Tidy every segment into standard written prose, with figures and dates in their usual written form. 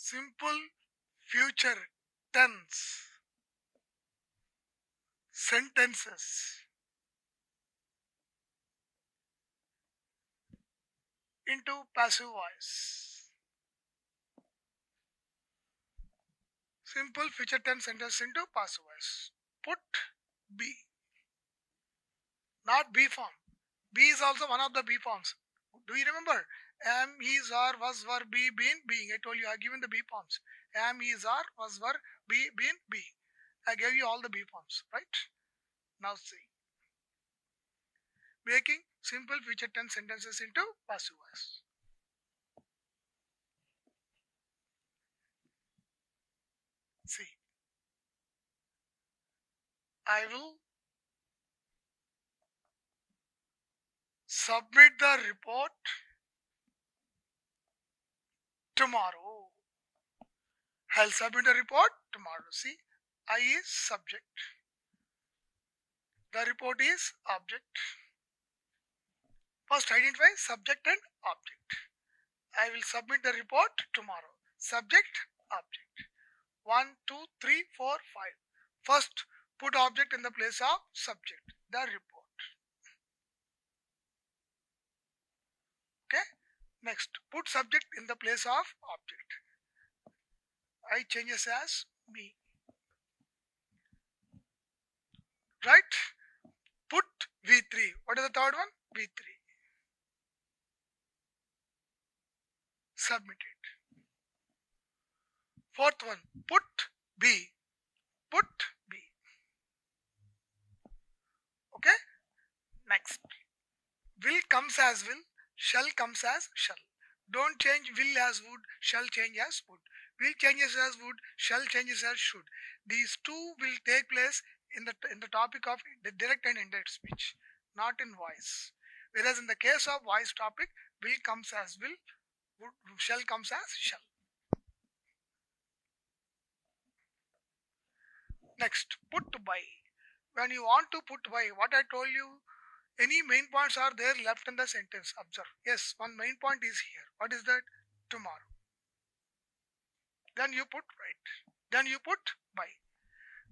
simple future tense sentences into passive voice. Simple future tense sentences into passive voice. Put be, not be form. Be is also one of the be forms. Do you remember? Am, is, are, was, were, be, been, being. I told you I have given the be forms. Am, is, are, was, were, be, been, being. I gave you all the be forms, right? Now see. Making simple future tense sentences into passive voice. See. I will submit the report tomorrow. I'll submit the report tomorrow. See, I is subject. The report is object. First identify subject and object. I will submit the report tomorrow. Subject, object. 1, 2, 3, 4, 5. First, put object in the place of subject. The report. Okay. Next, put subject in the place of object. I changes as me. Right? Put V3. What is the third one? V3. Submit it. Fourth one, put B. Put B. Okay? Next. Will comes as will, shall comes as shall. Don't change will as would, shall change as would. Will changes as would, shall changes as should. These two will take place in the topic of the direct and indirect speech, not in voice. Whereas in the case of voice topic, will comes as will, would, shall comes as shall. Next, put by. When you want to put by, what I told you, any main points are there left in the sentence. Observe. Yes, one main point is here. What is that? Tomorrow. Then you put right. Then you put by.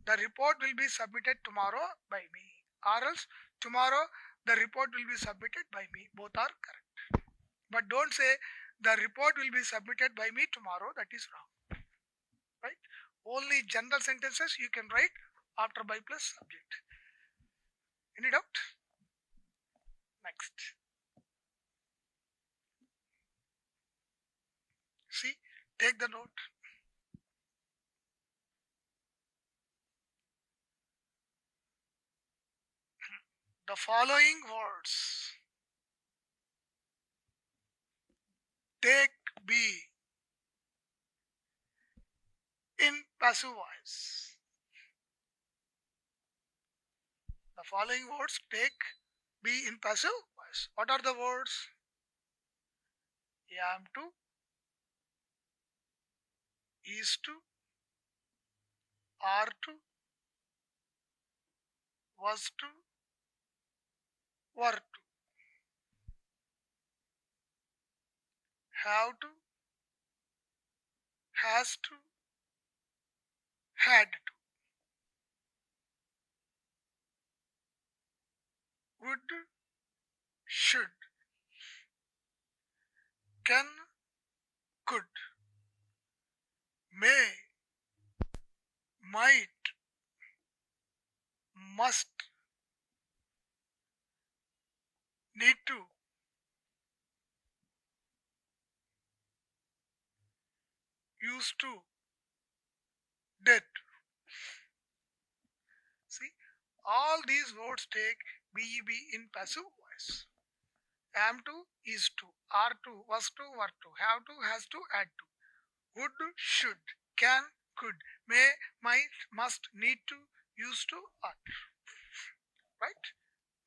The report will be submitted tomorrow by me. Or else tomorrow the report will be submitted by me. Both are correct. But don't say the report will be submitted by me tomorrow. That is wrong. Right? Only general sentences you can write after by plus subject. Any doubt? Next. See, take the note. The following words. Take be in passive voice. The following words take be in passive voice. What are the words? Am to, is to, are to, was to, were to, have to, has to, had to, would, should, can, could, may, might, must, need to, used to, did. See, all these words take be in passive voice. Am to, is to, are to, was to, were to, have to, has to, had to, would, should, can, could, may, might, must, need to, used to, ought. Right?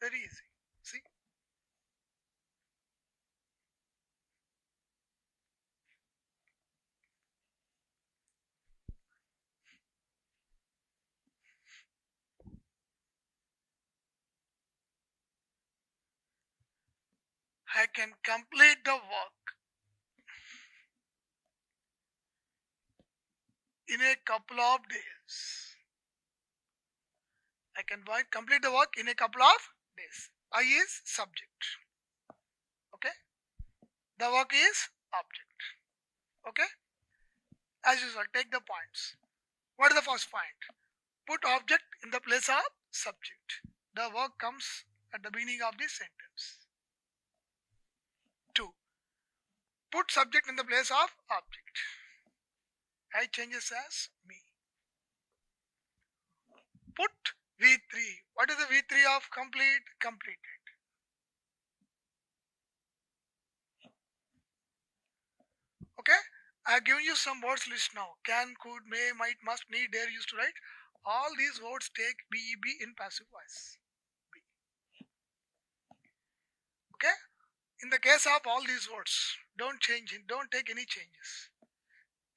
Very easy. See? I can complete the work in a couple of days. I can complete the work in a couple of days. I is subject. Okay. The work is object. Okay. As usual, take the points. What is the first point? Put object in the place of subject. The work comes at the beginning of the sentence. 2. Put subject in the place of object. I changes as me. Put V3. What is the V3 of complete? Completed. Okay? I have given you some words list now. Can, could, may, might, must, need, dare, used to write. All these words take BEB in passive voice. B. Okay? In the case of all these words, don't change it. Don't take any changes.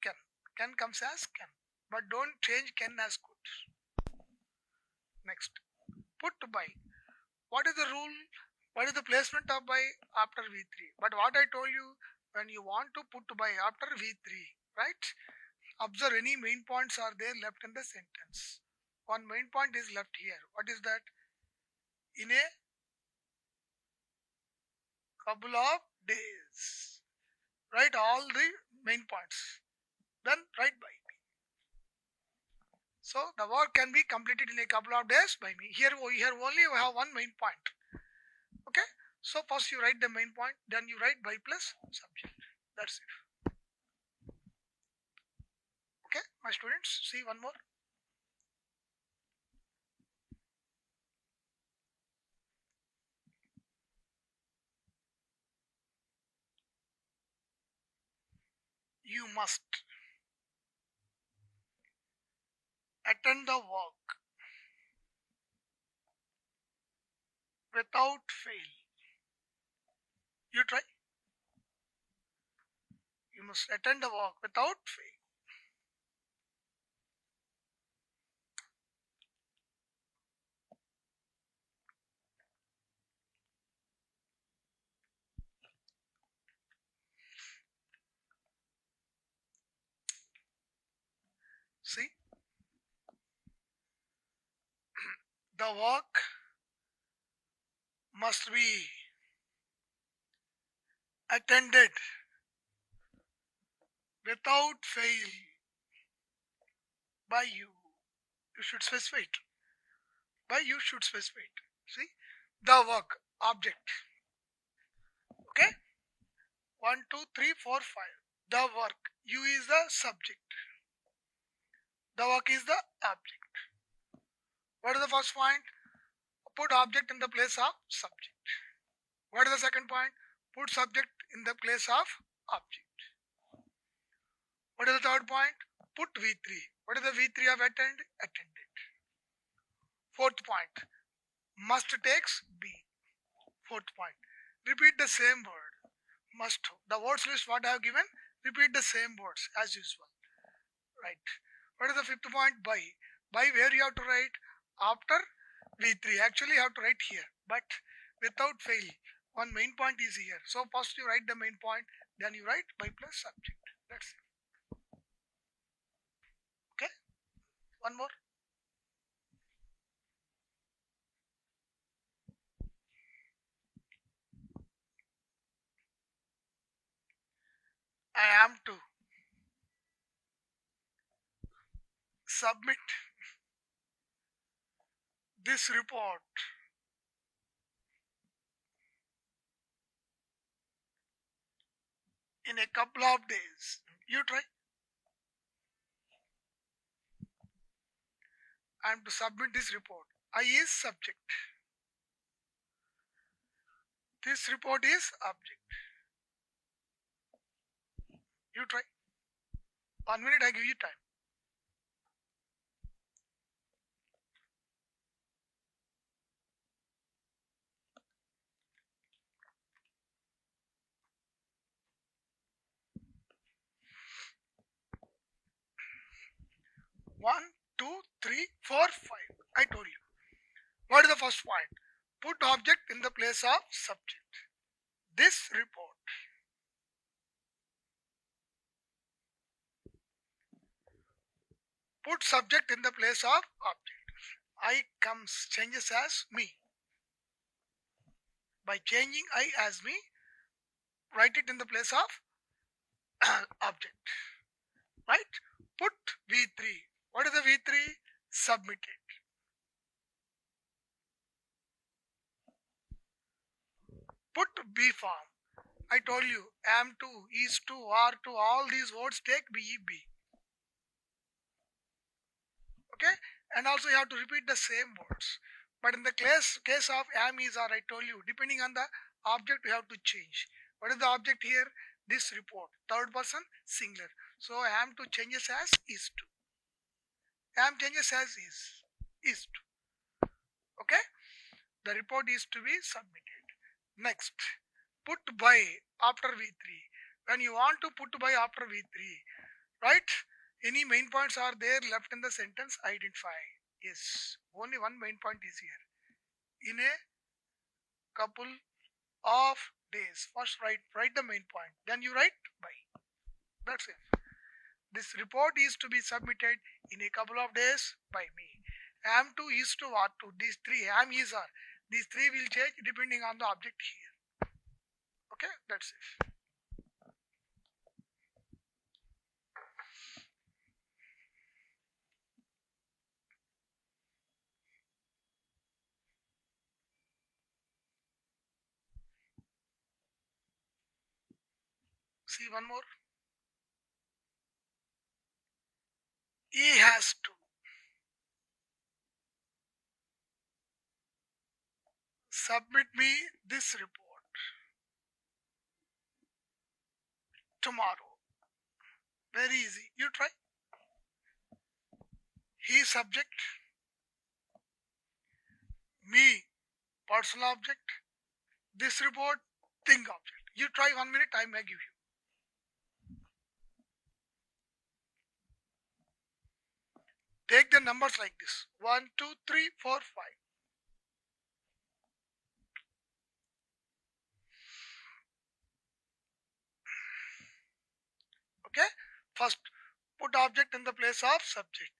Can. Can comes as can. But don't change can as could. Next. Put by. What is the rule? What is the placement of by after V3? But what I told you, when you want to put by after V3, right? Observe any main points are there left in the sentence. One main point is left here. What is that? In a couple of days. Write all the main points. Then write by me. So the work can be completed in a couple of days by me. Here only you have one main point. Okay? So first you write the main point, then you write by plus subject. That's it. Okay, my students, see one more. You must attend the work without fail. You try. You must attend the work without fail. See? The work must be attended without fail by you. You should specify it. By you should specify it. See? The work, object. Okay? 1, 2, 3, 4, 5. The work. You is the subject. The work is the object. What is the first point? Put object in the place of subject. What is the second point? Put subject in the place of object. What is the third point? Put V3. What is the V3 of attend? Attended. Fourth point. Must takes B. Fourth point. Repeat the same word. Must. The words list what I have given. Repeat the same words as usual. Right. What is the fifth point? By. By where you have to write? After V3. Actually you have to write here. But without fail. One main point is here. So first you write the main point. Then you write by plus subject. That's it. Okay. One more. I am to submit this report in a couple of days. You try. I am to submit this report. I is subject. This report is object. You try. 1 minute I give you time. One, two, three, four, 5. I told you. What is the first point? Put object in the place of subject. This report. Put subject in the place of object. I comes changes as me. By changing I as me, write it in the place of object. Right? Put V3. What is the V3? Submit it. Put B form. I told you am to, is to, are to, all these words take BEB. Okay? And also you have to repeat the same words. But in the case of am, is, are, I told you, depending on the object, you have to change. What is the object here? This report. Third person, singular. So am to changes as is to. Am changes as is to. Okay? The report is to be submitted. Next, put by after V3. When you want to put by after V3, right? Any main points are there left in the sentence? Identify. Yes, only one main point is here. In a couple of days, first write the main point. Then you write by. That's it. This report is to be submitted in a couple of days by me. Am to, is to, are to. These three, am, is, are. These three will change depending on the object here. Okay, that's it. See one more. He has to submit me this report tomorrow. Very easy. You try. He subject, me personal object, this report thing object. You try 1 minute, I may give you. Take the numbers like this 1, 2, 3, 4, 5. Okay, first put object in the place of subject.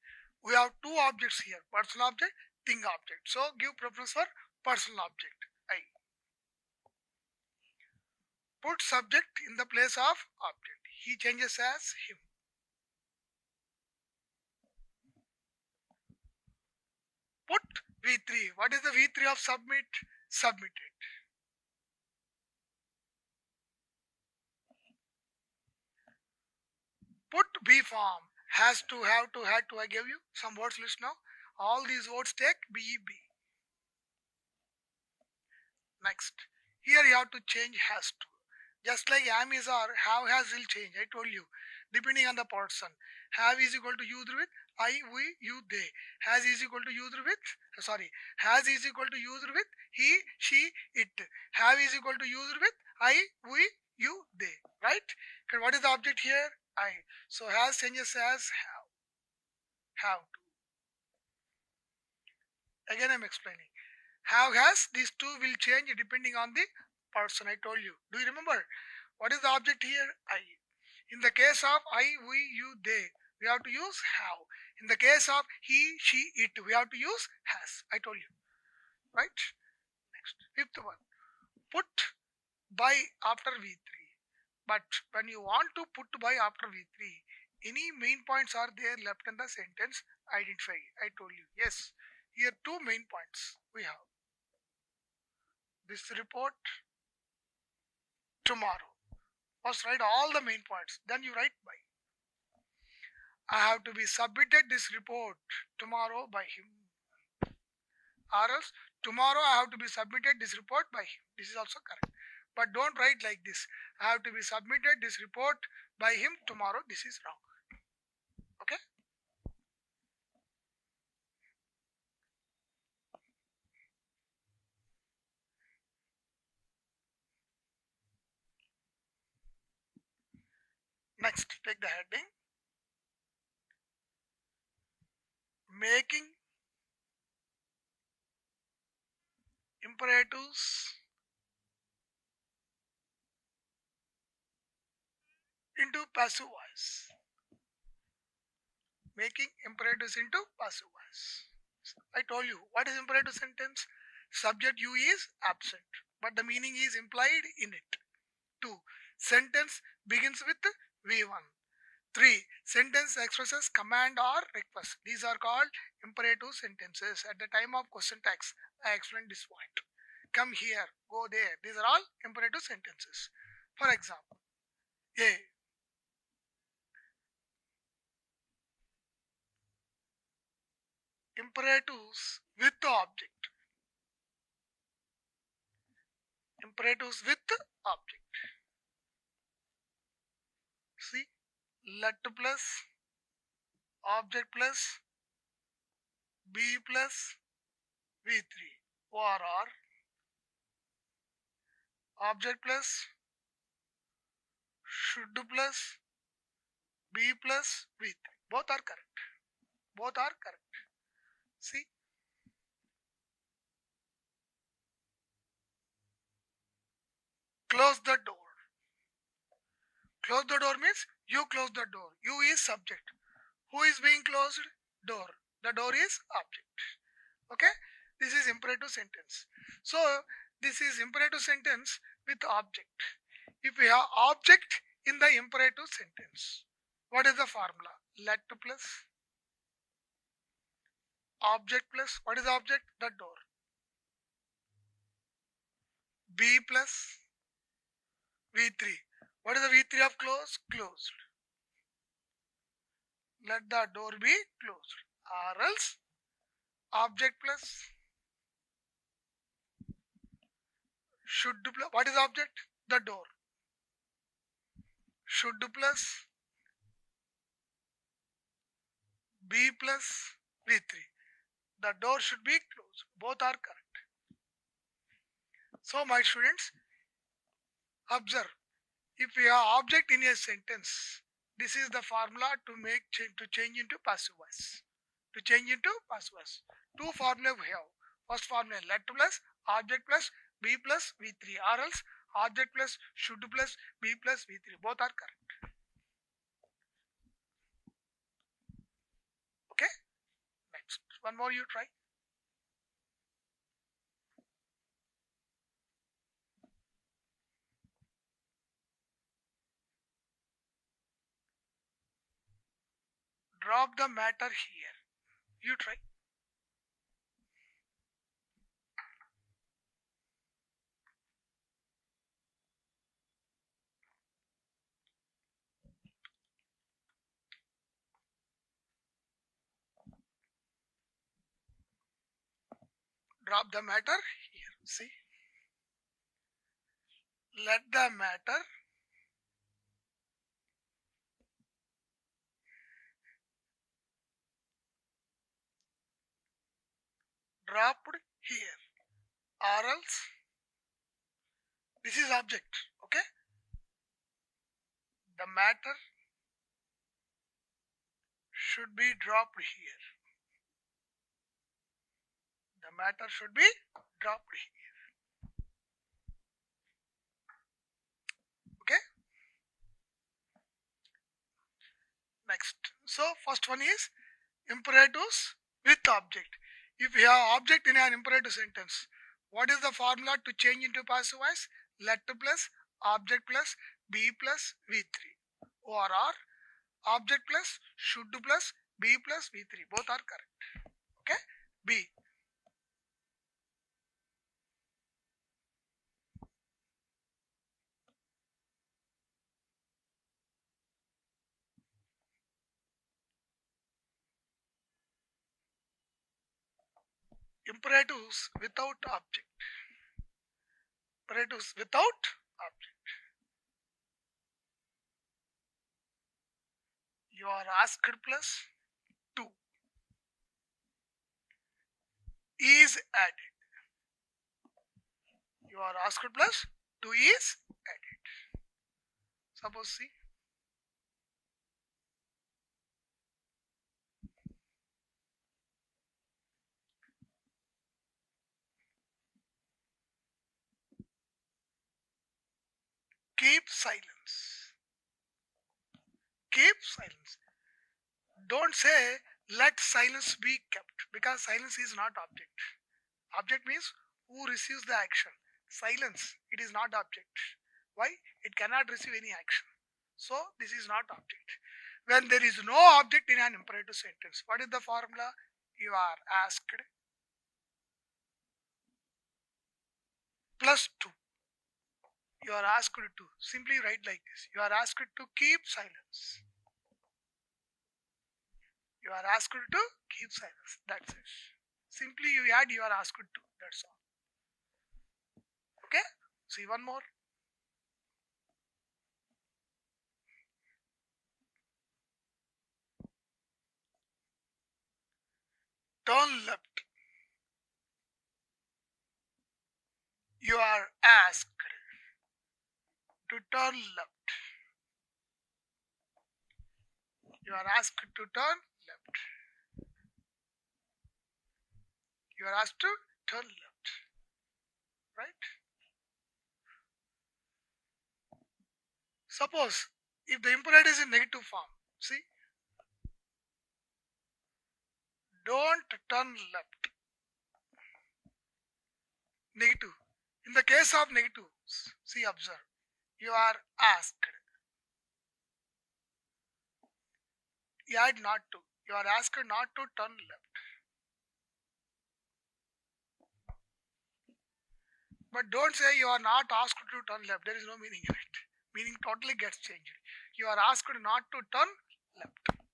We have two objects here, personal object, thing object. So give preference for personal object. I put subject in the place of object. He changes as him. Put V3. What is the V3 of submit? Submitted. Put B form. Has to, have to, had to. I gave you some words list now. All these words take BEB. Next. Here you have to change has to. Just like am is are, have has will change. I told you. Depending on the person. Have is equal to used with I, we, you, they. Has is equal to used with, sorry. Has is equal to used with he, she, it. Have is equal to used with I, we, you, they. Right? And what is the object here? I. So has changes as have. Have to. Again I'm explaining. Have has, these two will change depending on the person. I told you. Do you remember? What is the object here? I. In the case of I, we, you, they, we have to use have. In the case of he, she, it, we have to use has. I told you. Right? Next. Fifth one. Put by after V3. But when you want to put by after V3, any main points are there left in the sentence? Identify. I told you. Yes. Here two main points we have. This report tomorrow. First write all the main points. Then you write by. I have to be submitted this report tomorrow by him. Or else tomorrow I have to be submitted this report by him. This is also correct. But don't write like this. I have to be submitted this report by him tomorrow. This is wrong. Okay? Next, take the heading. Making imperatives into passive voice. making imperatives into passive voice. I told you what is imperative sentence. Subject you is absent, but the meaning is implied in it. 2. Sentence begins with V1. 3. Sentence expresses command or request. These are called imperative sentences. At the time of question text, I explained this point. Come here, go there. These are all imperative sentences. For example, A. Imperatives with the object. Imperatives with the object. See, let plus object plus B plus V3 or object plus should plus B plus V3. Both are correct. Both are correct. See, close the door. Close the door means you close the door. You is subject. Who is being closed? Door. The door is object. Okay? This is imperative sentence. So, this is imperative sentence with object. If we have object in the imperative sentence, what is the formula? Let plus object plus, what is the object? The door. B plus V3. What is the V3 of close? Closed. Let the door be closed. Or else object plus should plus, what is the object? The door. Should plus B plus V3. The door should be closed. Both are correct. So my students, observe. If we have object in a sentence, this is the formula to make to change into passive voice. To change into passive voice. Two formula we have. First formula let plus object plus B plus V3 or else object plus should plus B plus V3. Both are correct. Okay? Next. One more you try. Drop the matter here. You try. Drop the matter here. See? Let the matter dropped here or else this is object. Okay? The matter should be dropped here. The matter should be dropped here. Okay? Next. So first one is imperatives with object. If we have object in an imperative sentence, what is the formula to change into passive voice? Let plus object plus B plus V3 or object plus should plus B plus V3. Both are correct. Okay? B. Imperatives without object. Imperatives without object. You are asked plus 2 is added. You are asked plus 2 is added. Suppose see. Keep silence. Keep silence. Don't say let silence be kept, because silence is not object. Object means who receives the action. Silence, it is not object. Why? It cannot receive any action. So this is not object. When there is no object in an imperative sentence, what is the formula? You are asked plus 2. You are asked to. Simply write like this. You are asked to keep silence. You are asked to keep silence. That's it. Simply you add you are asked to. That's all. Okay? See one more. Turn left. You are asked to turn left. You are asked to turn left. You are asked to turn left. Right? Suppose if the imperative is in negative form, see, don't turn left. Negative. In the case of negative, see, observe. You are asked. You add not to. You are asked not to turn left. But don't say you are not asked to turn left. There is no meaning in it. Meaning totally gets changed. You are asked not to turn left.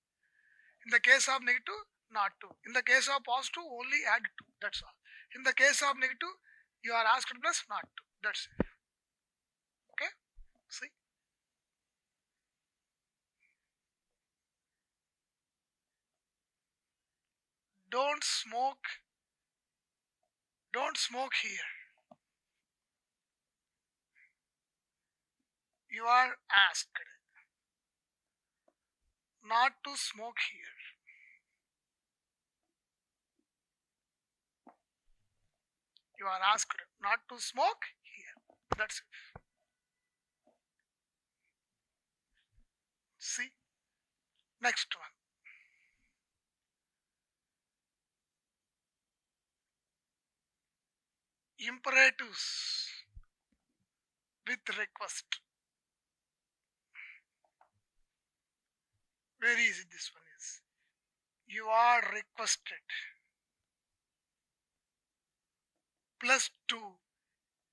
In the case of negative, not to. In the case of positive, only add to. That's all. In the case of negative, you are asked plus not to. That's it. Okay? See? Don't smoke. Don't smoke here. You are asked not to smoke here. You are asked not to smoke here. That's it. See? Next one. Imperatives with request. Very easy this one is. You are requested plus 2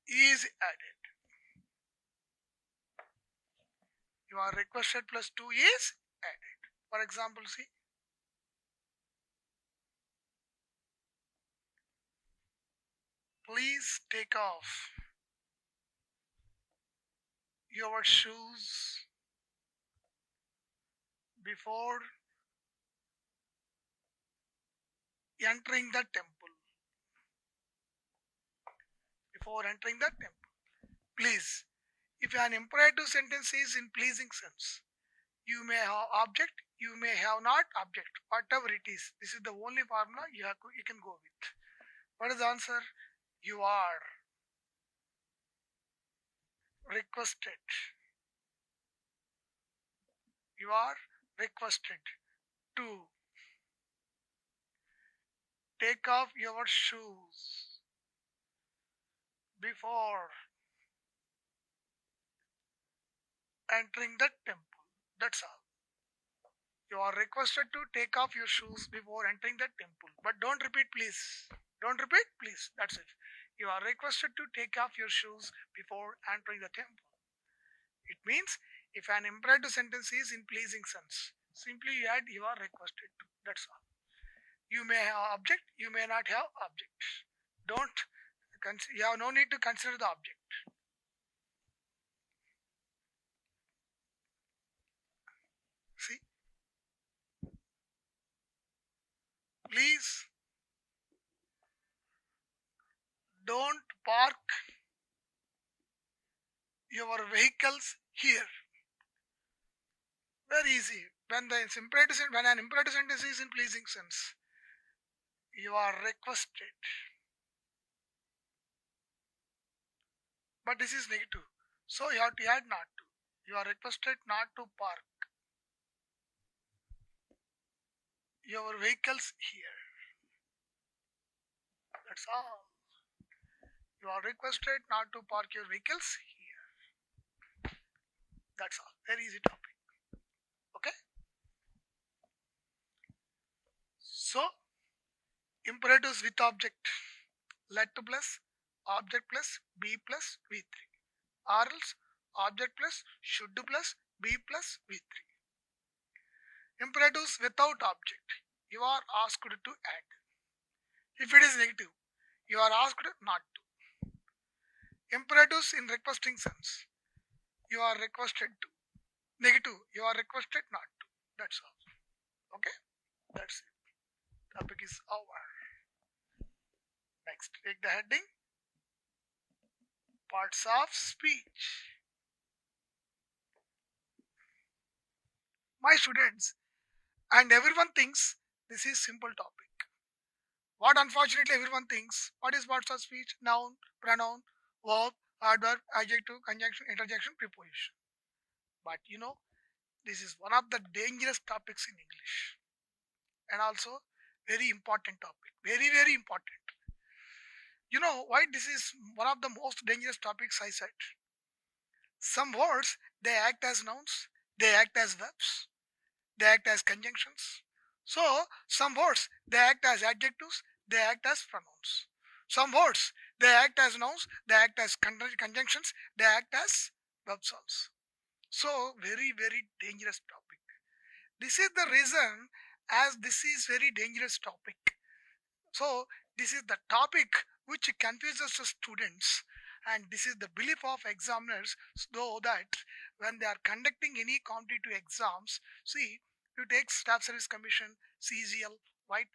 is added. You are requested plus 2 is added. For example, see. Please take off your shoes before entering the temple. Before entering the temple. Please. If an imperative sentence is in pleasing sense, you may have object, you may have not object, whatever it is. This is the only formula you can go with. What is the answer? You are requested. You are requested to take off your shoes before entering the temple. That's all. You are requested to take off your shoes before entering the temple. But don't repeat, please. Don't repeat, please. That's it. You are requested to take off your shoes before entering the temple. It means if an imperative sentence is in pleasing sense, simply add you are requested to. That's all. You may have object, you may not have object. Don't, you have no need to consider the object. See? Please don't park your vehicles here. Very easy. When an imperative sentence is in pleasing sense, you are requested. But this is negative. So you have to add not to. You are requested not to park. your vehicles here. That's all. You are requested not to park your vehicles here. That's all. Very easy topic. Okay. So imperatives with object. Let plus object plus be plus v3. Or else object plus should plus be plus v3. Imperatives without object. You are asked to add. If it is negative, you are asked not to. Imperatives in requesting sense. You are requested to. Negative, you are requested not to. That's all. Okay? That's it. Topic is over. Next, take the heading. Parts of speech. My students, and everyone thinks this is simple topic. What unfortunately everyone thinks, what is parts of speech? Noun, pronoun, verb, adverb, adjective, conjunction, interjection, preposition. But this is one of the dangerous topics in English. And also very important topic. Very, very important. You know why this is one of the most dangerous topics I said? Some words they act as nouns, they act as verbs, they act as conjunctions. So some words they act as adjectives, they act as pronouns. Some words they act as nouns, they act as conjunctions, they act as verbs also. So very very dangerous topic. This is the reason as this is very dangerous topic. So this is the topic which confuses the students, and this is the belief of examiners, so that when they are conducting any competitive exams, see, you take Staff Service Commission, CGL, right?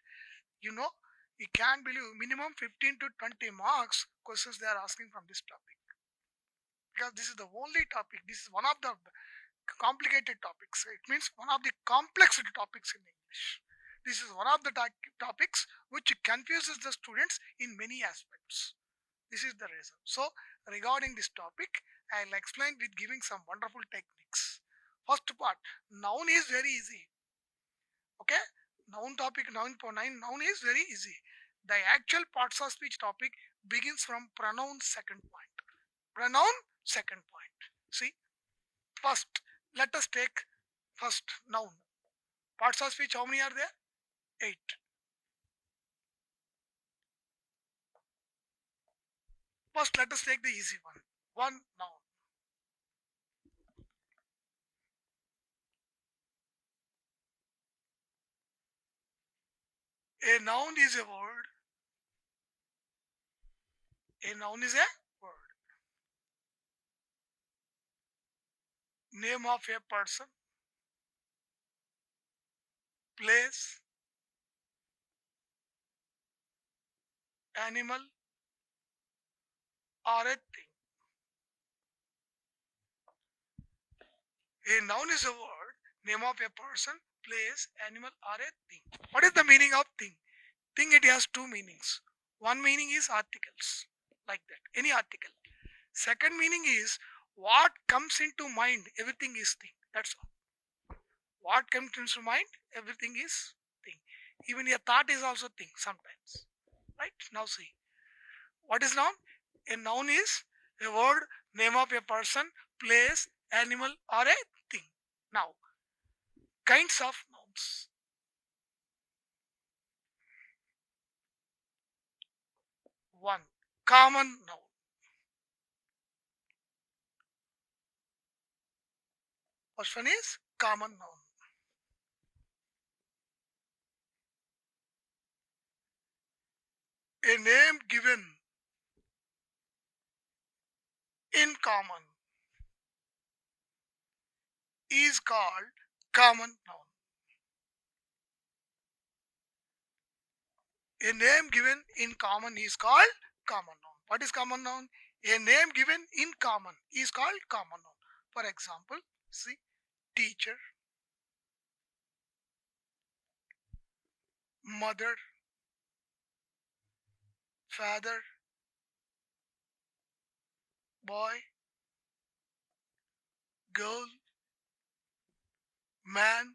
You know, you can't believe minimum 15 to 20 marks questions they are asking from this topic, because this is the only topic. This is one of the complicated topics. It means one of the complex topics in English. This is one of the topics which confuses the students in many aspects. This is the reason. So, regarding this topic, I'll explain with giving some wonderful techniques. First part, noun is very easy. Okay, noun topic, noun is very easy. The actual parts of speech topic begins from pronoun second point. Pronoun second point. See, first, let us take first noun. Parts of speech, how many are there? 8. First, let us take the easy one. One noun. A noun is a word. A noun is a word. Name of a person, place, animal, or a thing. A noun is a word, name of a person, place, animal, or a thing. What is the meaning of thing? Thing, it has two meanings. One meaning is articles, like that, any article. Second meaning is what comes into mind, everything is thing. That's all. What comes into mind, everything is thing. Even a thought is also thing sometimes. Right? Now see. What is noun? A noun is a word, name of a person, place, animal, or a thing. Now, kinds of nouns. One, common noun. First one is common noun. A name given in common is called common noun. A name given in common is called common noun. What is common noun? A name given in common is called common noun. For example, see, teacher, mother, father, boy, girl, man,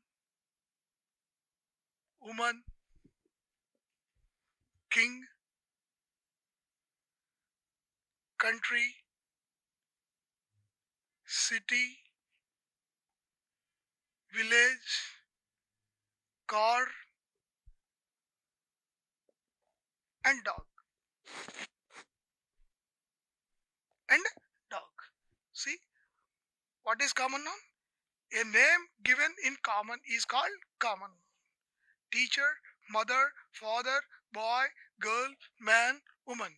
woman, king, country, city, village, car, and dog. And dog. See what is common noun? A name given in common is called common noun. Teacher, mother, father, boy, girl, man, woman,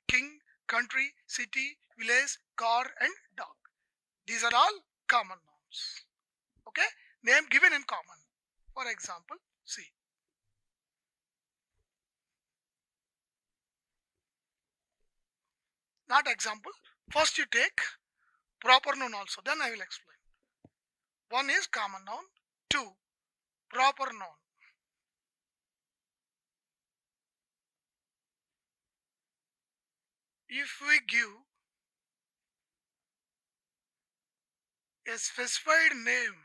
king, country, city, village, car, and dog. These are all common nouns. Okay? Name given in common. For example, see. Not example. First you take proper noun also. Then I will explain. One is common noun. Two, proper noun. If we give a specified name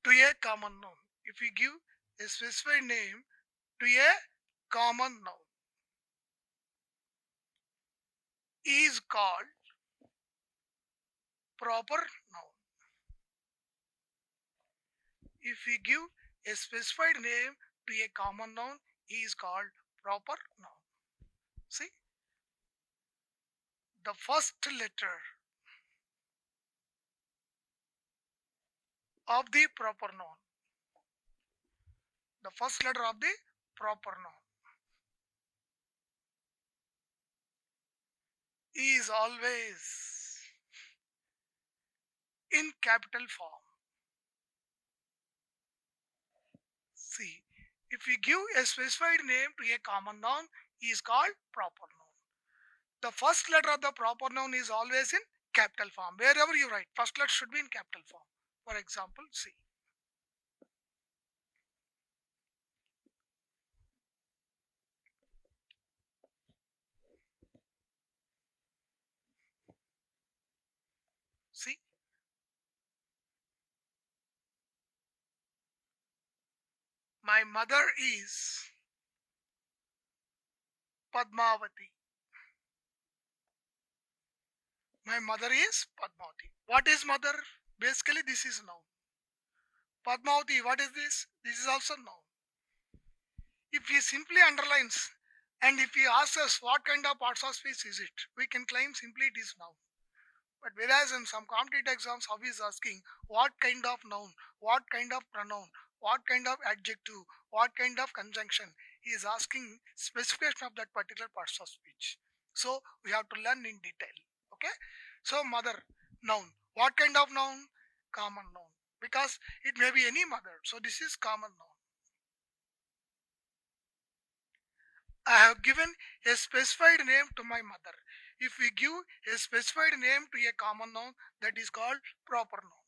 to a common noun, if we give a specified name to a common noun, is called proper noun. If we give a specified name to a common noun, is called proper noun. See, the first letter of the proper noun, the first letter of the proper noun is always in capital form. See, if we give a specified name to a common noun, is called proper noun. The first letter of the proper noun is always in capital form. Wherever you write, first letter should be in capital form. For example, see. See, my mother is Padmavati. My mother is Padmavati. What is mother? Basically, this is noun. Padmavati, what is this? This is also noun. If he simply underlines and if he asks us what kind of parts of speech is it, we can claim simply it is noun. But whereas in some competitive exams, how he is asking what kind of noun, what kind of pronoun, what kind of adjective, what kind of conjunction, he is asking specification of that particular parts of speech. So we have to learn in detail. Okay. So mother, noun. What kind of noun? Common noun. Because it may be any mother. So this is common noun. I have given a specified name to my mother. If we give a specified name to a common noun, that is called proper noun.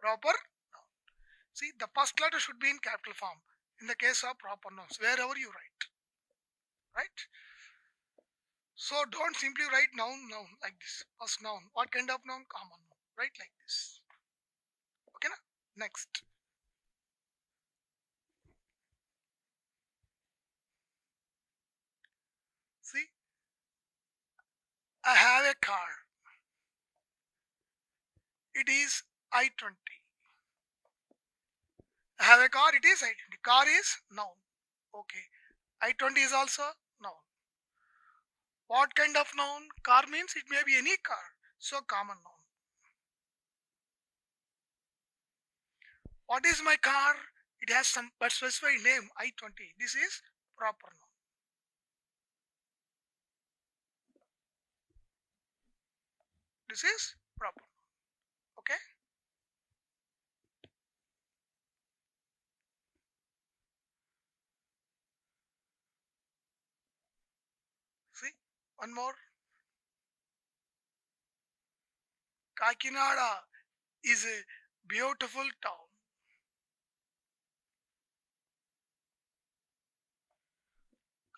Proper noun. See, the first letter should be in capital form in the case of proper nouns, wherever you write. Right? So don't simply write noun, noun like this. First noun. What kind of noun? Common noun. Write like this. Okay, na? Next. See, I have a car. It is I-20. I have a car. It is I-20. Car is noun. Okay. I-20 is also noun. What kind of noun? Car means it may be any car. So common noun. What is my car? It has some but specified name I-20. This is proper noun. This is proper noun. Okay. See, one more. Kakinada is a beautiful town.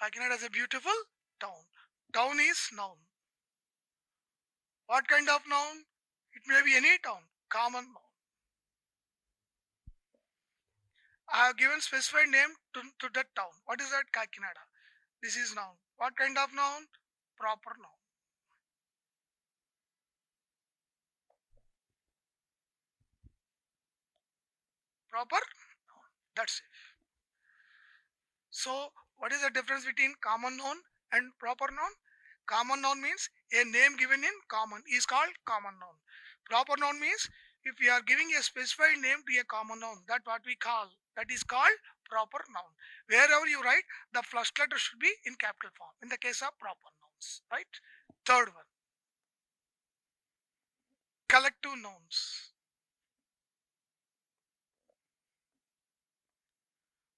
Kakinada is a beautiful town. Town is noun. What kind of noun? It may be any town. Common noun. I have given specified name to that town. What is that? Kakinada. This is noun. What kind of noun? Proper noun. Proper noun. That's it. So, what is the difference between common noun and proper noun? Common noun means a name given in common is called common noun. Proper noun means if we are giving a specified name to a common noun, that what we call, that is called proper noun. Wherever you write, the first letter should be in capital form in the case of proper nouns, right? Third one, collective nouns.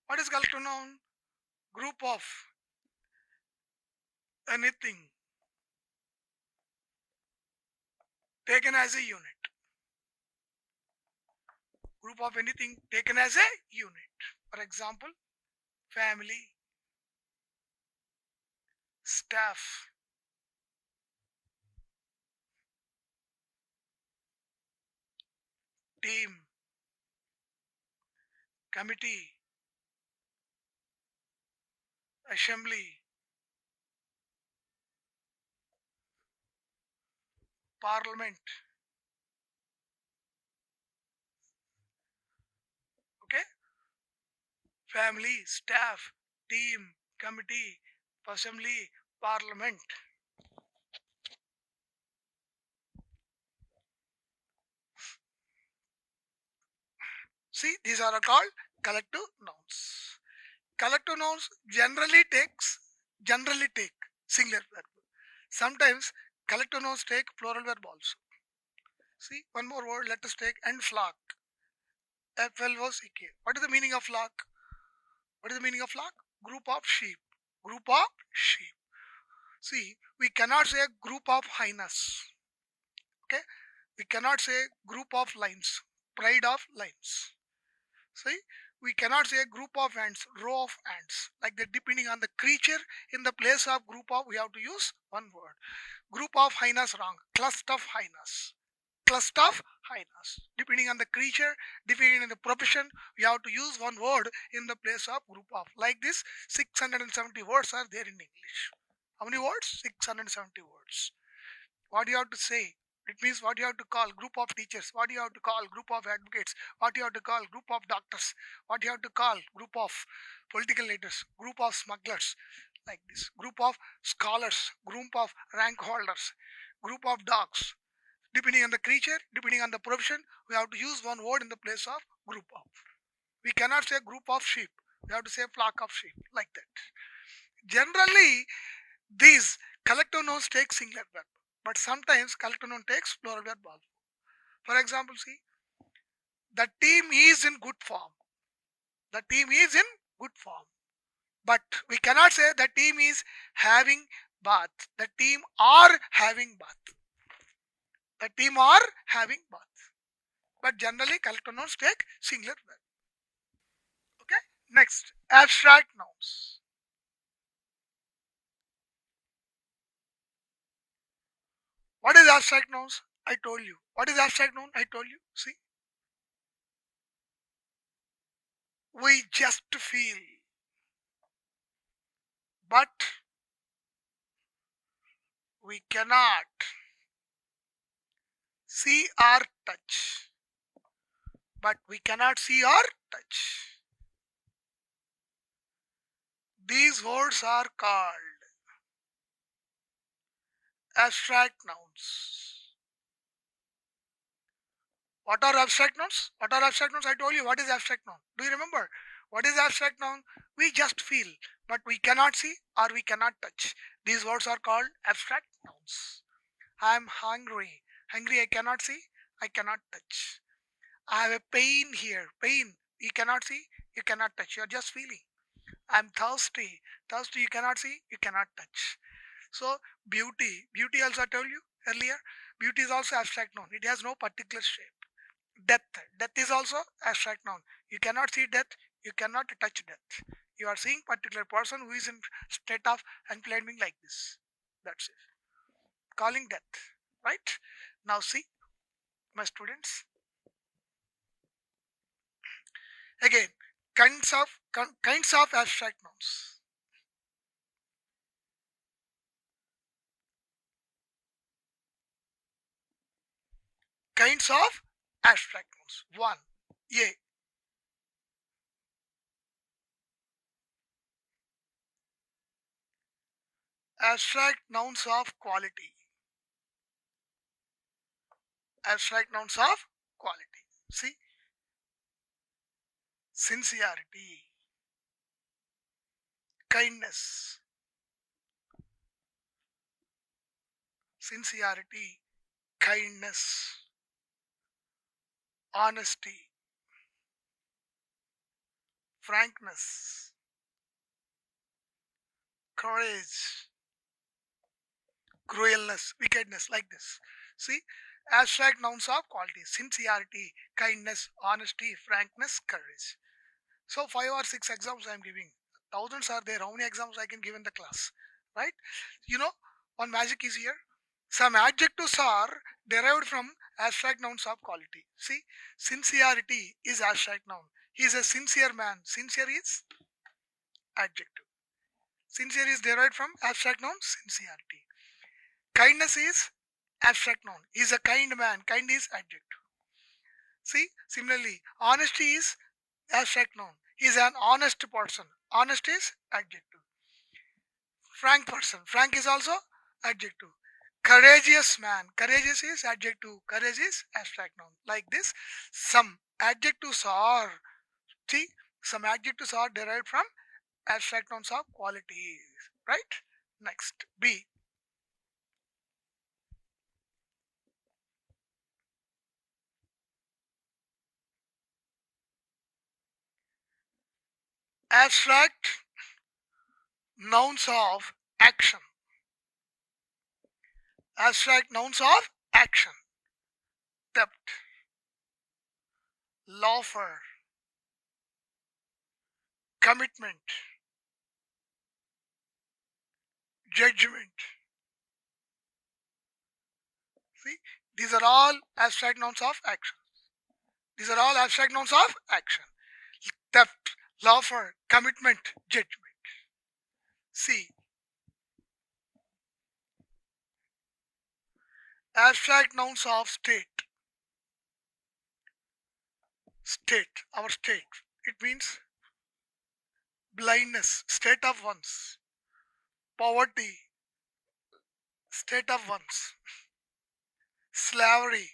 What is collective noun? Group of anything taken as a unit. Group of anything taken as a unit. For example, family, staff, team, committee, assembly, parliament. Okay? Family, staff, team, committee, assembly, parliament. See, these are called collective nouns. Collective nouns generally take singular verb. Sometimes collective nouns take plural verb also. See, one more word, let us take and flock. FLOCK. What is the meaning of flock? What is the meaning of flock? Group of sheep. Group of sheep. See, we cannot say group of hyenas. Okay? We cannot say group of lions. Pride of lions. See, we cannot say group of ants, row of ants. Like that, depending on the creature, in the place of group of, we have to use one word. Group of hyenas wrong. Cluster of hyenas. Cluster of hyenas. Depending on the creature, depending on the profession, we have to use one word in the place of group of. Like this, 670 words are there in English. How many words? 670 words. What you have to say? It means what you have to call group of teachers, what you have to call group of advocates, what you have to call group of doctors, what you have to call group of political leaders, group of smugglers, like this, group of scholars, group of rank holders, group of dogs. Depending on the creature, depending on the profession, we have to use one word in the place of group of. We cannot say group of sheep. We have to say flock of sheep, like that. Generally, these collective nouns take singular verb, but sometimes collective noun takes plural verb also. For example, see, the team is in good form. The team is in good form. But we cannot say the team is having bath. The team are having bath. The team are having bath. But generally, collective nouns take singular verb. Okay. Next, abstract nouns. What is abstract nouns? I told you. What is abstract noun? I told you. See, we just feel, but we cannot see or touch. But we cannot see or touch. These words are called abstract nouns. What are abstract nouns? What are abstract nouns? I told you what is abstract noun. Do you remember? What is abstract noun? We just feel, but we cannot see or we cannot touch. These words are called abstract nouns. I am hungry. Hungry I cannot see, I cannot touch. I have a pain here. Pain you cannot see, you cannot touch. You are just feeling. I am thirsty. Thirsty you cannot see, you cannot touch. So beauty. Beauty also I told you earlier. Beauty is also abstract noun. It has no particular shape. Death. Death is also abstract noun. You cannot see death, you cannot touch death. You are seeing particular person who is in state of unclimbing like this. That's it. Calling death. Right? Now see, my students. Again, kinds of abstract nouns. Kinds of abstract nouns. One, A. Abstract nouns of quality. Abstract nouns of quality. See, sincerity, kindness, sincerity, kindness, honesty, frankness, courage, cruelness, wickedness, like this. See, abstract nouns of quality, sincerity, kindness, honesty, frankness, courage. So 5 or 6 exams I am giving. Thousands are there. How many exams I can give in the class? Right? You know, one magic is here. Some adjectives are derived from abstract nouns of quality. See, sincerity is abstract noun. He is a sincere man. Sincere is adjective. Sincere is derived from abstract noun sincerity. Kindness is abstract noun. He is a kind man. Kind is adjective. See, similarly, honesty is abstract noun. He is an honest person. Honest is adjective. Frank person. Frank is also adjective. Courageous man. Courageous is adjective. Courage is abstract noun. Like this, some adjectives are, see, some adjectives are derived from abstract nouns of qualities. Right? Next, B. Abstract nouns of action. Abstract nouns of action. Theft, laughter, commitment, judgment. See, these are all abstract nouns of action. These are all abstract nouns of action. Theft, laughter, commitment, judgment. C. Abstract nouns of state. State, our state. It means blindness, state of one's. Poverty, state of one's. Slavery,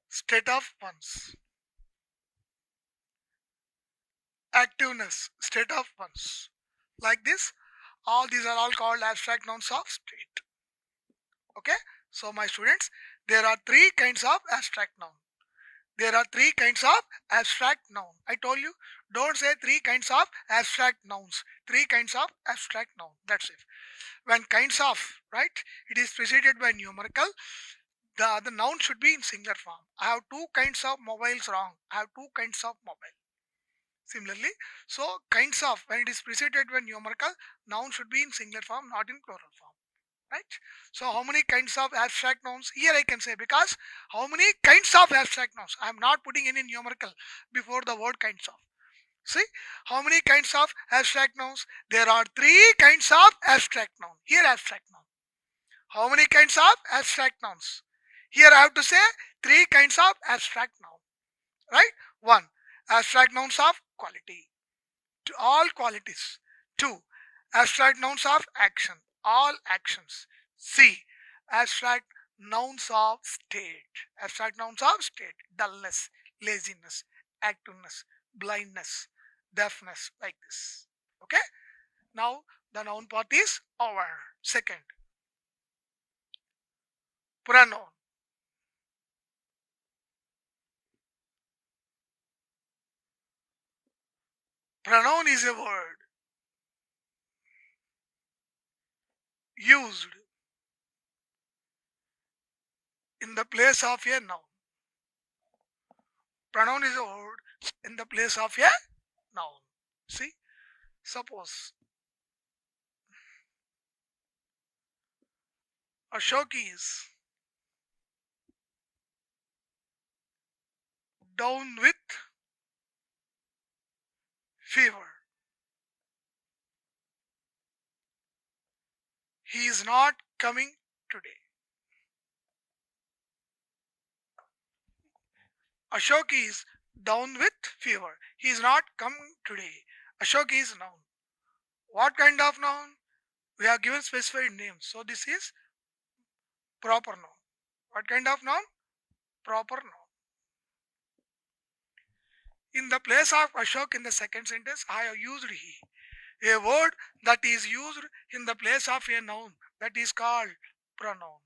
state of one's. Activeness, state of one's. Like this, all these are all called abstract nouns of state. Okay? So, my students, there are three kinds of abstract noun. There are three kinds of abstract noun. I told you, don't say three kinds of abstract nouns. Three kinds of abstract noun. That's it. When kinds of, right, it is preceded by numerical, the noun should be in singular form. I have two kinds of mobiles wrong. I have two kinds of mobile. Similarly, so kinds of, when it is preceded by numerical, noun should be in singular form, not in plural form. Right? So how many kinds of abstract nouns? Here I can say, because how many kinds of abstract nouns? I am not putting any numerical before the word kinds of. See, how many kinds of abstract nouns? There are three kinds of abstract noun. Here abstract noun. How many kinds of abstract nouns? Here I have to say three kinds of abstract noun. Right? One, abstract nouns of quality. To all qualities. Two, abstract nouns of action. All actions. C, abstract nouns of state. Abstract nouns of state. Dullness, laziness, activeness, blindness, deafness, like this. Okay? Now the noun part is over. Second, pronoun. Pronoun is a word used in the place of a noun. Pronoun is a word in the place of a noun. See, suppose Ashok is down with fever. He is not coming today. Ashok is down with fever. He is not coming today. Ashok is noun. What kind of noun? We have given specified names. So this is proper noun. What kind of noun? Proper noun. In the place of Ashok in the second sentence, I have used he. A word that is used in the place of a noun that is called pronoun.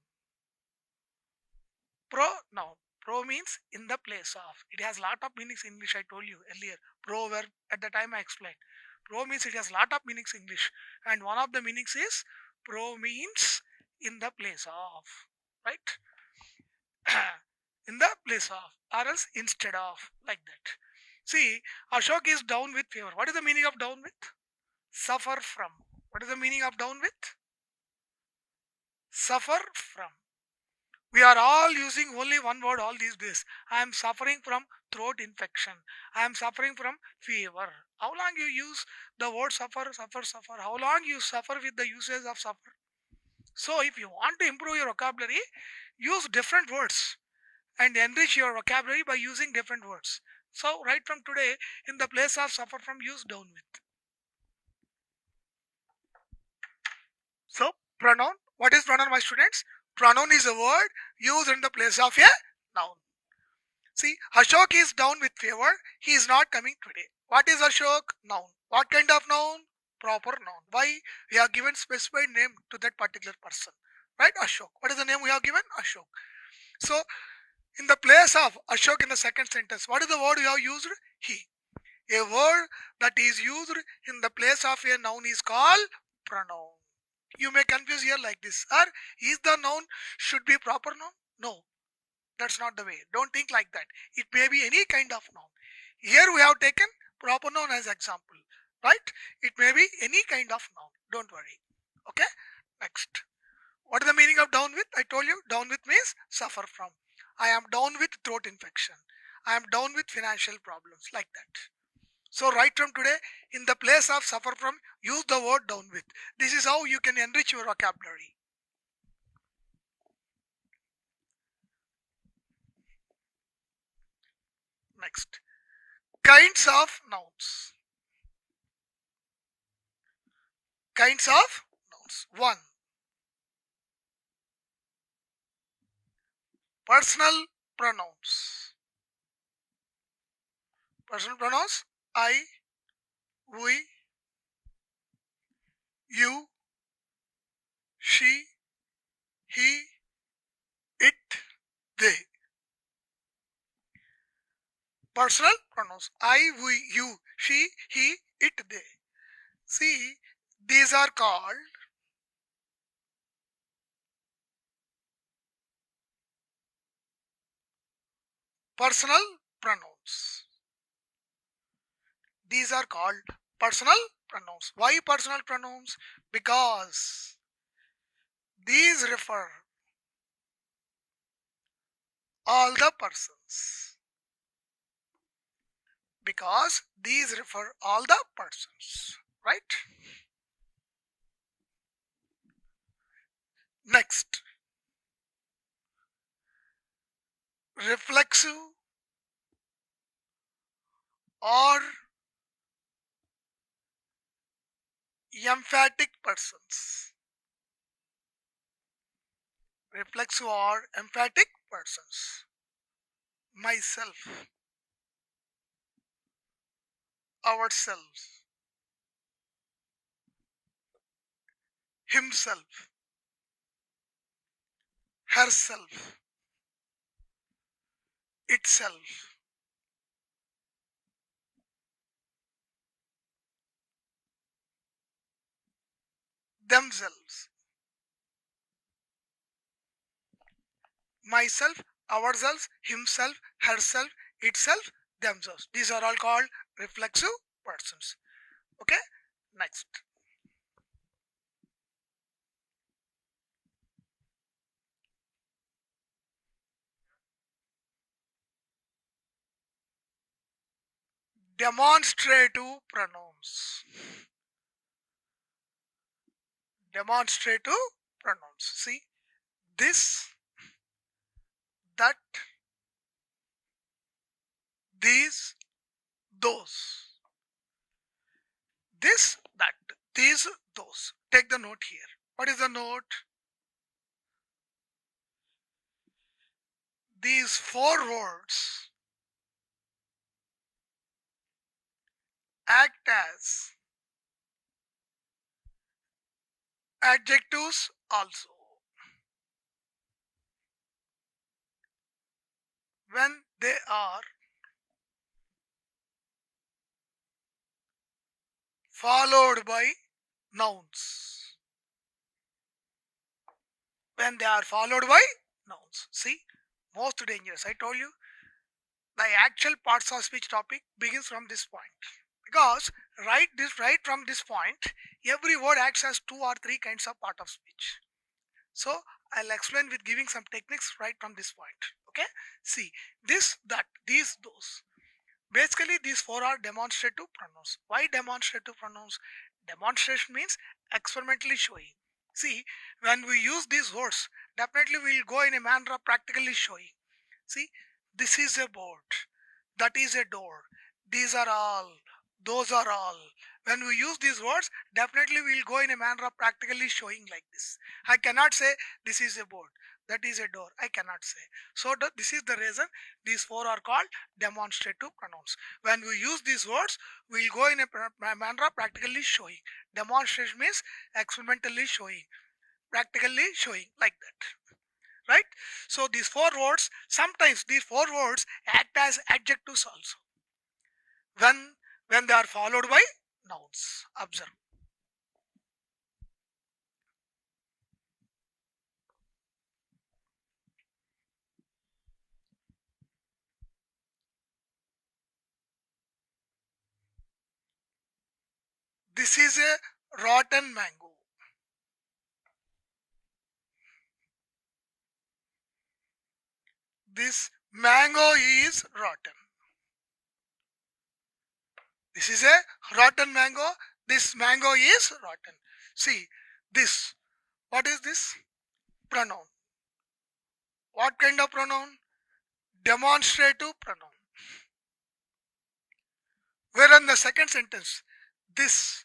Pronoun. Pro means in the place of. It has lot of meanings in English. I told you earlier. Pro verb at the time I explained. Pro means it has lot of meanings in English, and one of the meanings is pro means in the place of. Right? In the place of, or else instead of, like that. See, Ashok is down with fever. What is the meaning of down with? Suffer from. What is the meaning of down with? Suffer from. We are all using only one word all these days. I am suffering from throat infection. I am suffering from fever. How long you use the word suffer, suffer, suffer? How long you suffer with the usage of suffer? So if you want to improve your vocabulary, use different words and enrich your vocabulary by using different words. So right from today, in the place of suffer from, use down with. So pronoun. What is pronoun, my students? Pronoun is a word used in the place of a noun. See, Ashok is down with fever. He is not coming today. What is Ashok? Noun. What kind of noun? Proper noun. Why? We have given specified name to that particular person. Right? Ashok. What is the name we have given? Ashok. So, in the place of Ashok in the second sentence, what is the word we have used? He. A word that is used in the place of a noun is called pronoun. You may confuse here like this. Or is the noun should be proper noun? No, that's not the way. Don't think like that. It may be any kind of noun. Here we have taken proper noun as example. Right? It may be any kind of noun. Don't worry. Okay? Next. What is the meaning of down with? I told you down with means suffer from. I am down with throat infection. I am down with financial problems, like that. So right from today, in the place of suffer from, use the word down with. This is how you can enrich your vocabulary. Next. Kinds of nouns. Kinds of nouns. 1. Personal pronouns. Personal pronouns. I, we, you, she, he, it, they. Personal pronouns. I, we, you, she, he, it, they. See, these are called personal pronouns. These are called personal pronouns. Why personal pronouns? Because these refer all the persons. Because these refer all the persons. Right? Next. Reflexive or emphatic persons. Reflexive or emphatic persons. Myself. Ourselves. Himself. Herself. Itself. Themselves. Myself, ourselves, himself, herself, itself, themselves. These are all called reflexive persons. Okay? Next. demonstrative pronouns. Demonstrative pronouns. See, this, that, these, those. This, that, these, those. Take the note here. What is the note? These four words act as adjectives also. When they are followed by nouns. When they are followed by nouns. See, most dangerous. I told you the actual parts of speech topic begins from this point. Because right from this point, every word acts as two or three kinds of part of speech. So I'll explain with giving some techniques right from this point. Okay? See, this, that, these, those. Basically, these four are demonstrative pronouns. Why demonstrative pronouns? Demonstration means experimentally showing. See, when we use these words, definitely we'll go in a manner of practically showing. See, this is a board, that is a door, these are all, those are all. When we use these words, definitely we'll go in a manner of practically showing like this. I cannot say this is a board, that is a door. I cannot say. So this is the reason these four are called demonstrative pronouns. When we use these words, we'll go in a manner of practically showing. Demonstration means experimentally showing, practically showing like that. Right? So these four words, sometimes these four words act as adjectives also. When they are followed by nouns. Observe. This is a rotten mango. This mango is rotten. This is a rotten mango. This mango is rotten. See, this. What is this? Pronoun. What kind of pronoun? Demonstrative pronoun. Where in the second sentence, this,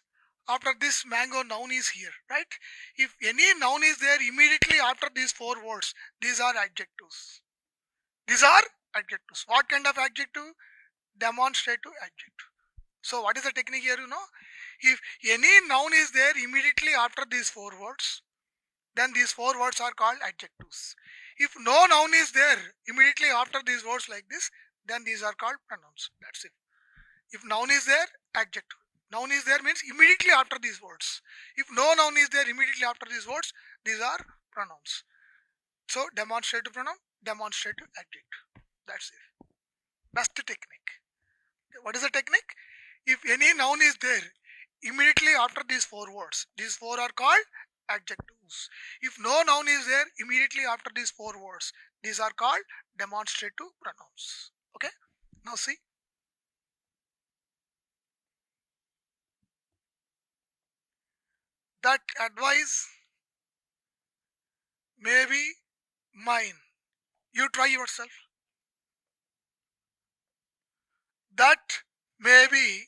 after this mango, noun is here, right? If any noun is there immediately after these four words, these are adjectives. These are adjectives. What kind of adjective? Demonstrative adjective. So what is the technique here, you know? If any noun is there immediately after these four words, then these four words are called adjectives. If no noun is there immediately after these words like this, then these are called pronouns. That's it. If noun is there, adjective. Noun is there means immediately after these words. If no noun is there immediately after these words, these are pronouns. So demonstrative pronoun, demonstrative adjective. That's it. That's the technique. What is the technique? If any noun is there immediately after these four words, these four are called adjectives. If no noun is there immediately after these four words, these are called demonstrative pronouns. Okay? Now see. That advice may be mine. You try yourself. That may be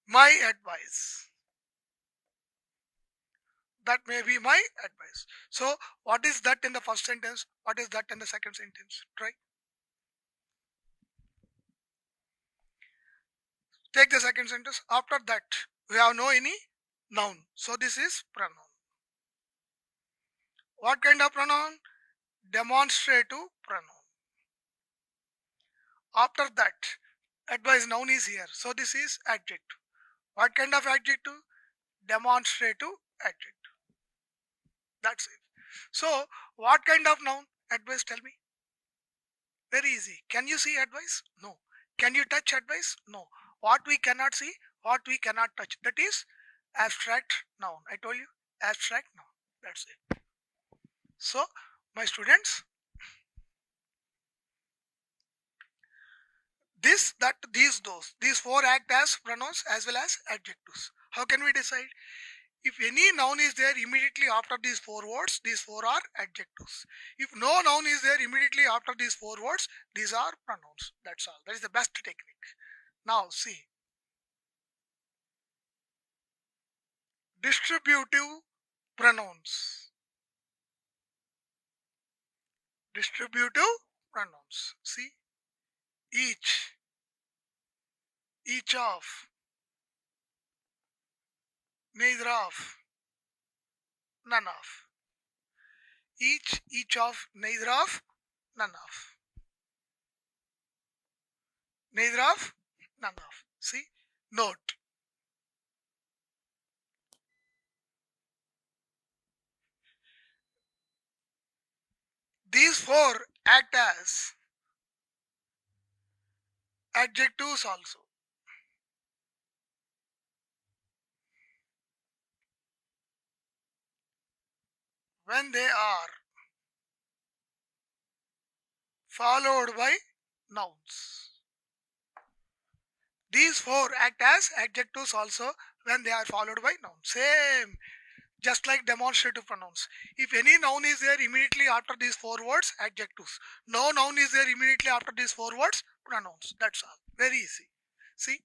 my advice. That may be my advice. So, what is that in the first sentence? What is that in the second sentence? Try. Take the second sentence. After that, we have no any noun. So, this is pronoun. What kind of pronoun? Demonstrative pronoun. After that, advice noun is here. So, this is adjective. What kind of adjective? Demonstrative adjective. That's it. So, what kind of noun? Advice, tell me. Very easy. Can you see advice? No. Can you touch advice? No. What we cannot see, what we cannot touch. That is abstract noun. I told you, abstract noun. That's it. So, my students, This, that, these, those. These four act as pronouns as well as adjectives. How can we decide? If any noun is there immediately after these four words, these four are adjectives. If no noun is there immediately after these four words, these are pronouns. That's all. That is the best technique. Now see. Distributive pronouns. Distributive pronouns. See. Each of, neither of, none of. Each of, neither of, none of. Neither of, none of. See, note. These four act as adjectives also. When they are followed by nouns. These four act as adjectives also when they are followed by nouns. Same, just like demonstrative pronouns. If any noun is there immediately after these four words, adjectives. No noun is there immediately after these four words, pronouns. That's all. Very easy. See?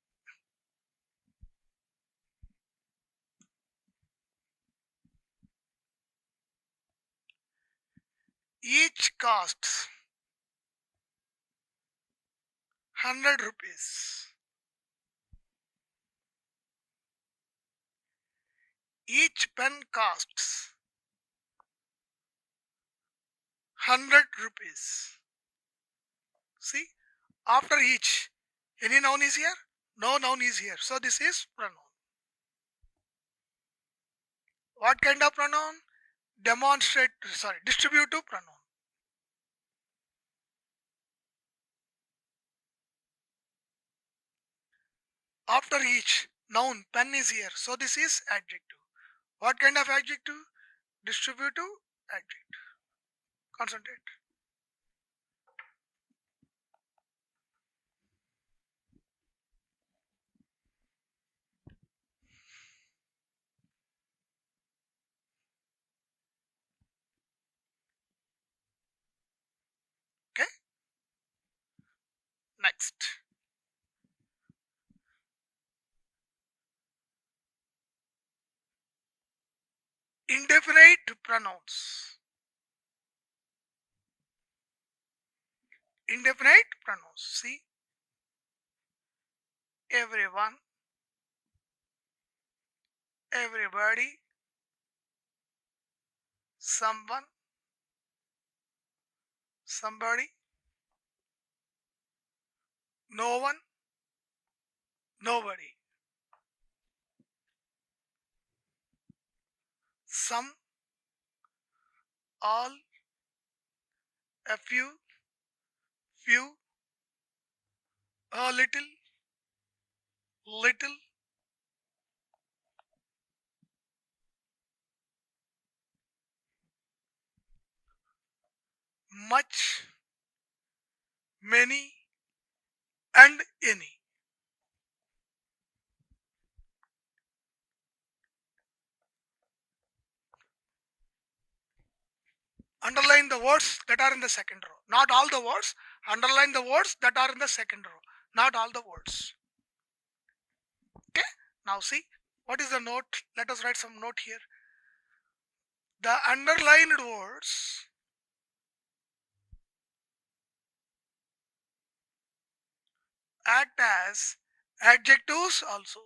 Each costs 100 rupees. Each pen costs 100 rupees. See? After each, any noun is here? No noun is here. So this is pronoun. What kind of pronoun? Distributive pronoun. After each noun, pen is here. So this is adjective. What kind of adjective? Distributive adjective. Concentrate. Okay. Next. Indefinite pronouns. Indefinite pronouns. See, everyone, everybody, someone, somebody, no one, nobody. Some, all, a few, a little, little, much, many, and any. Underline the words that are in the second row. Not all the words. Underline the words that are in the second row. Not all the words. Okay. Now see, what is the note? Let us write some note here. The underlined words act as adjectives also.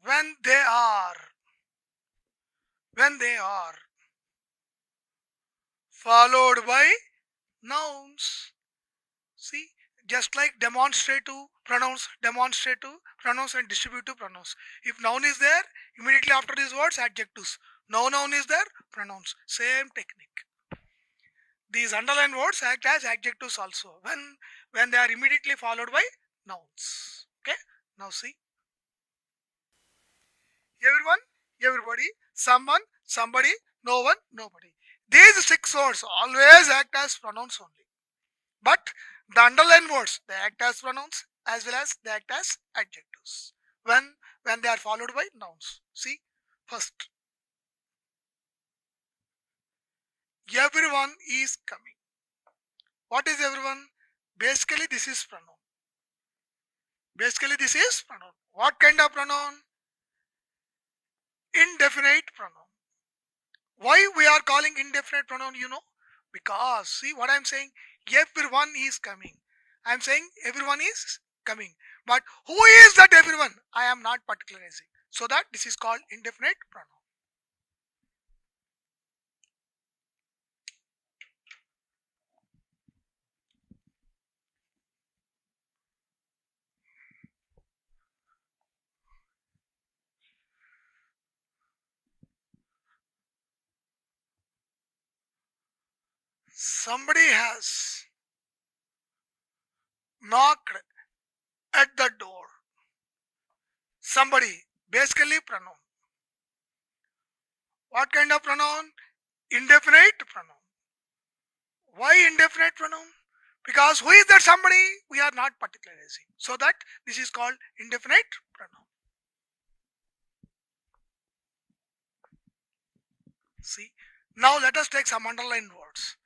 When they are followed by nouns. See, just like demonstrative pronouns and distributive pronouns. If noun is there, immediately after these words, adjectives. No noun is there, pronouns. Same technique. These underlined words act as adjectives also when they are immediately followed by nouns. Okay. Now see, everyone, everybody, someone, somebody, no one, nobody. These six words always act as pronouns only. But the underlined words, they act as pronouns as well as they act as adjectives when they are followed by nouns. See, first, everyone is coming. What is everyone? Basically, this is pronoun. Basically, this is pronoun. What kind of pronoun? Indefinite pronoun. Why we are calling indefinite pronoun, you know? Because, see what I'm saying? Everyone is coming. I'm saying everyone is coming. But who is that everyone? I am not particularizing. So that this is called indefinite pronoun. Somebody has knocked at the door. Somebody, basically pronoun. What kind of pronoun? Indefinite pronoun. Why indefinite pronoun? Because who is that somebody? We are not particularizing. So that this is called indefinite pronoun. See, now let us take some underlined words.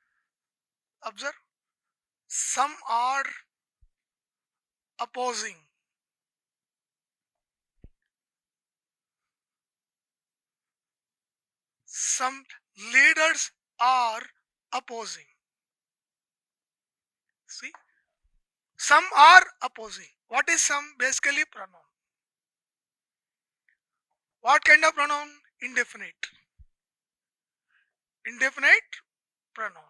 Observe, some are opposing. Some leaders are opposing. See, some are opposing. What is some? Basically pronoun. What kind of pronoun? Indefinite. Indefinite pronoun.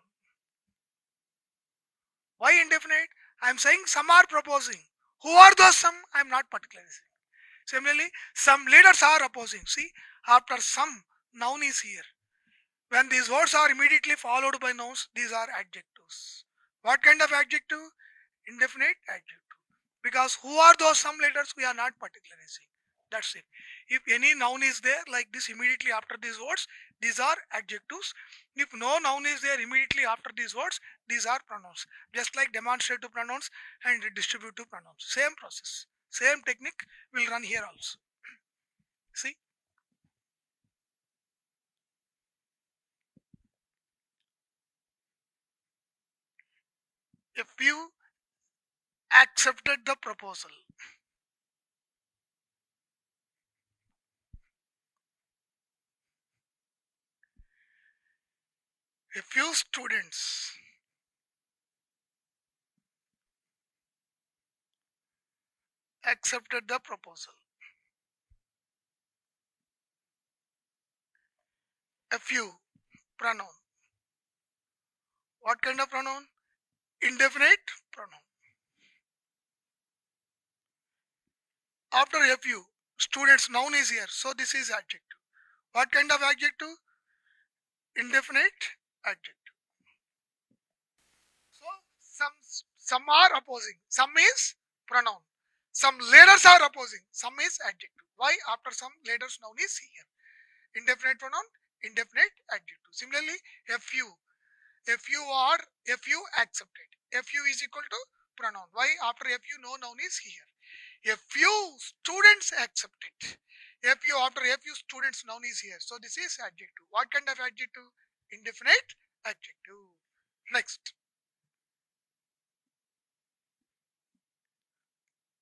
Why indefinite? I am saying some are proposing. Who are those some? I am not particularizing. Similarly, some leaders are opposing. See, after some, noun is here. When these words are immediately followed by nouns, these are adjectives. What kind of adjective? Indefinite adjective. Because who are those some letters? We are not particularizing. That's it. If any noun is there like this immediately after these words, these are adjectives. If no noun is there immediately after these words, these are pronouns. Just like demonstrative pronouns and distributive pronouns. Same process. Same technique will run here also. See? If you accepted the proposal, a few students accepted the proposal. A few, pronoun. What kind of pronoun? Indefinite pronoun. After a few, students, noun is here, so this is adjective. What kind of adjective? Indefinite adjective. So some are opposing. Some is pronoun. Some letters are opposing. Some is adjective. Why? After some letters, noun is here. Indefinite pronoun, indefinite adjective. Similarly, a few. A few accepted. A few is equal to pronoun. Why? After a few, no noun is here. A few students accepted. A few, after a few students, noun is here. So this is adjective. What kind of adjective? Indefinite adjective. Next,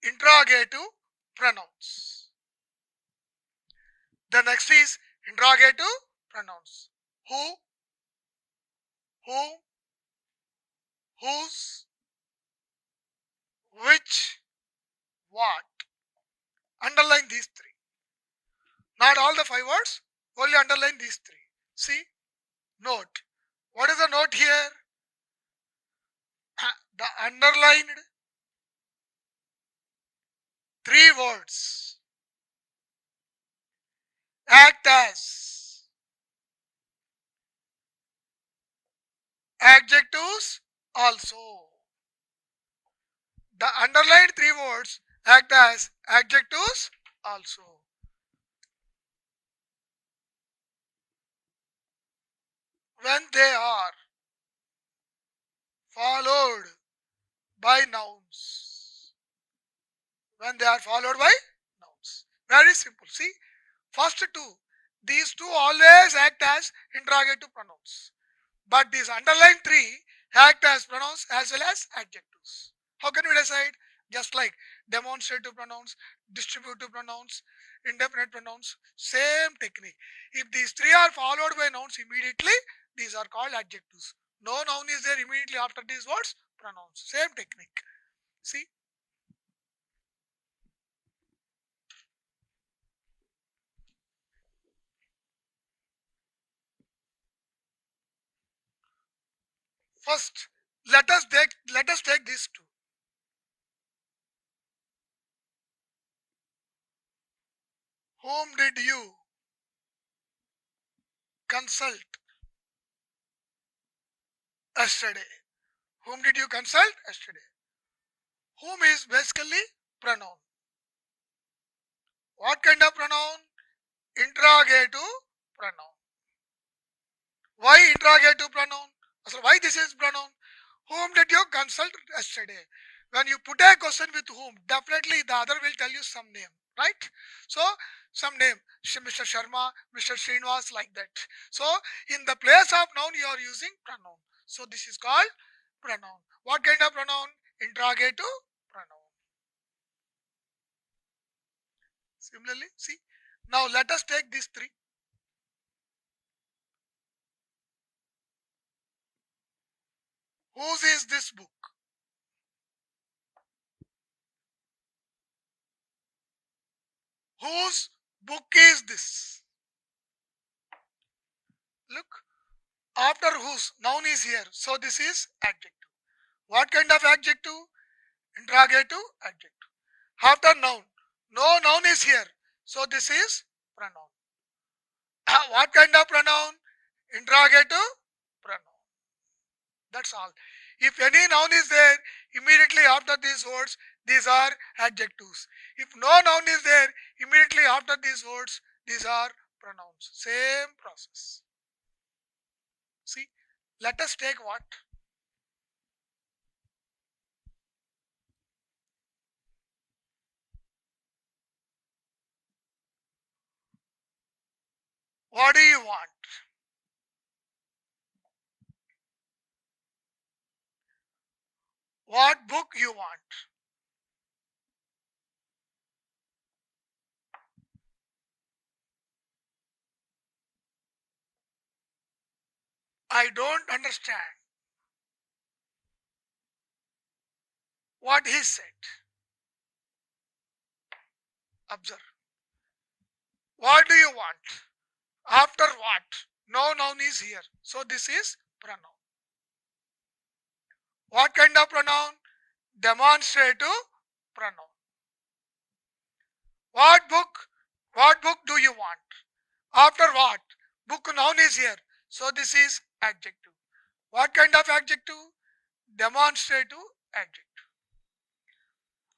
interrogative pronouns. The next is interrogative pronouns. Who, whom, whose, which, what. Underline these three. Not all the five words, only underline these three. See, note. What is the note here? The underlined three words act as adjectives also. The underlined three words act as adjectives also. when they are followed by nouns. When they are followed by nouns. Very simple. See, first two. These two always act as interrogative pronouns. But these underlined three act as pronouns as well as adjectives. How can we decide? Just like demonstrative pronouns, distributive pronouns, indefinite pronouns, same technique. If these three are followed by nouns immediately, these are called adjectives. No noun is there immediately after these words, pronouns. Same technique. See, first let us take these two. Whom did you consult yesterday? Whom did you consult yesterday? Whom is basically pronoun. What kind of pronoun? Interrogative pronoun. Why interrogative pronoun? So why this is pronoun? Whom did you consult yesterday? When you put a question with whom, definitely the other will tell you some name, right? So some name, Mr. Sharma, Mr. Srinivas, like that. So in the place of noun, you are using pronoun. So this is called pronoun. What kind of pronoun? Interrogative pronoun. Similarly, see. Now let us take these three. Whose is this book? Whose book is this? Look, after whose, noun is here. So this is adjective. What kind of adjective? Interrogative adjective. After noun, no noun is here. So this is pronoun. What kind of pronoun? Interrogative pronoun. That's all. If any noun is there, immediately after these words, these are adjectives. If no noun is there, immediately after these words, these are pronouns. Same process. See, let us take what? What do you want? What book you want? I don't understand what he said. Observe. What do you want? After what? No noun is here. So this is pronoun. What kind of pronoun? Demonstrative pronoun. What book? What book do you want? After what? Book noun is here. So this is adjective. What kind of adjective? Demonstrative adjective.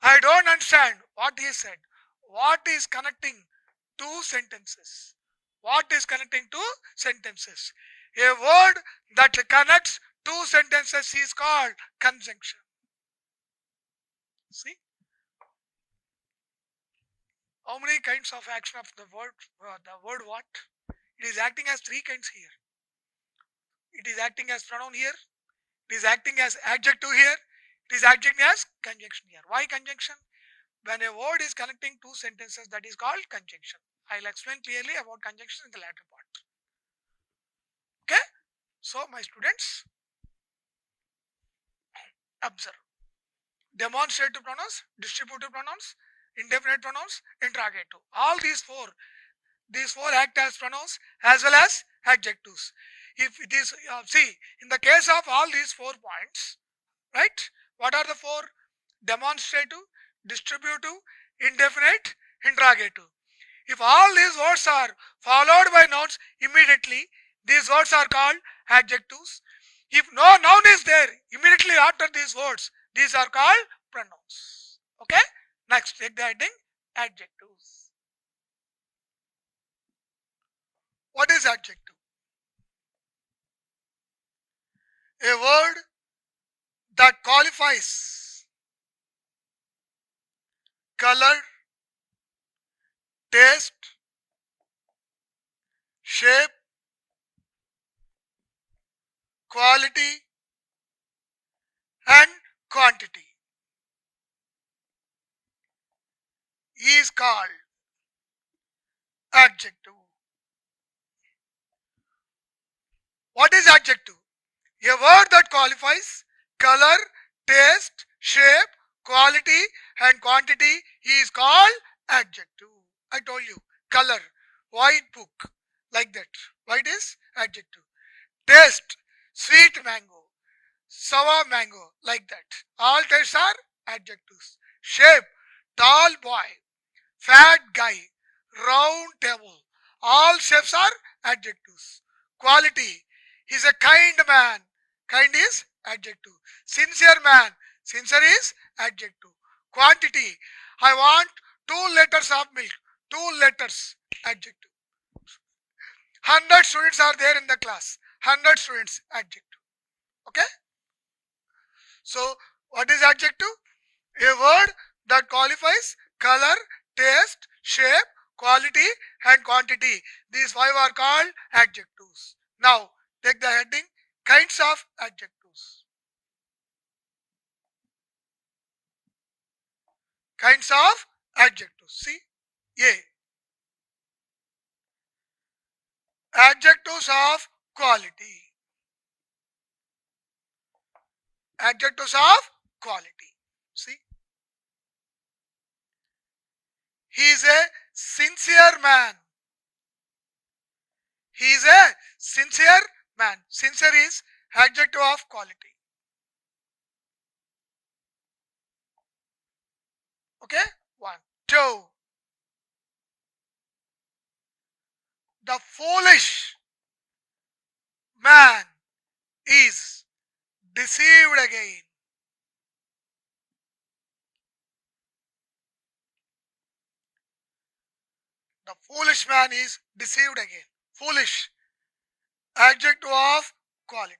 I don't understand what he said. What is connecting two sentences? What is connecting two sentences? A word that connects two sentences is called conjunction. See? How many kinds of action of the word? The word what? It is acting as three kinds here. It is acting as pronoun here. It is acting as adjective here. It is acting as conjunction here. Why conjunction? When a word is connecting two sentences, that is called conjunction. I'll explain clearly about conjunction in the latter part. Okay? So, my students, observe. Demonstrative pronouns, distributive pronouns, indefinite pronouns, interrogative. All these four act as pronouns as well as adjectives. If it is, see, in the case of all these 4 points, right? What are the four? Demonstrative, distributive, indefinite, interrogative. If all these words are followed by nouns immediately, these words are called adjectives. If no noun is there immediately after these words, these are called pronouns. Okay? Next, take the heading adjectives. What is adjective? A word that qualifies color, taste, shape, quality, and quantity is called adjective. What is adjective? A word that qualifies color, taste, shape, quality, and quantity is called adjective. I told you, color, white book, like that. White is adjective. Taste, sweet mango, sour mango, like that. All tastes are adjectives. Shape, tall boy, fat guy, round table. All shapes are adjectives. Quality, he's a kind man. Kind is adjective. Sincere man. Sincere is adjective. Quantity, I want 2 liters of milk. 2 liters, adjective. 100 students are there in the class. 100 students, adjective. Okay? So, what is adjective? A word that qualifies color, taste, shape, quality, and quantity. These 5 are called adjectives. Now, take the heading kinds of adjectives. Kinds of adjectives. See, A. Adjectives of quality. Adjectives of quality. See, he is a sincere man. He is a sincere man. Sincere is adjective of quality. Okay? 1. 2. The foolish man is deceived again. The foolish man is deceived again. Foolish, adjective of quality.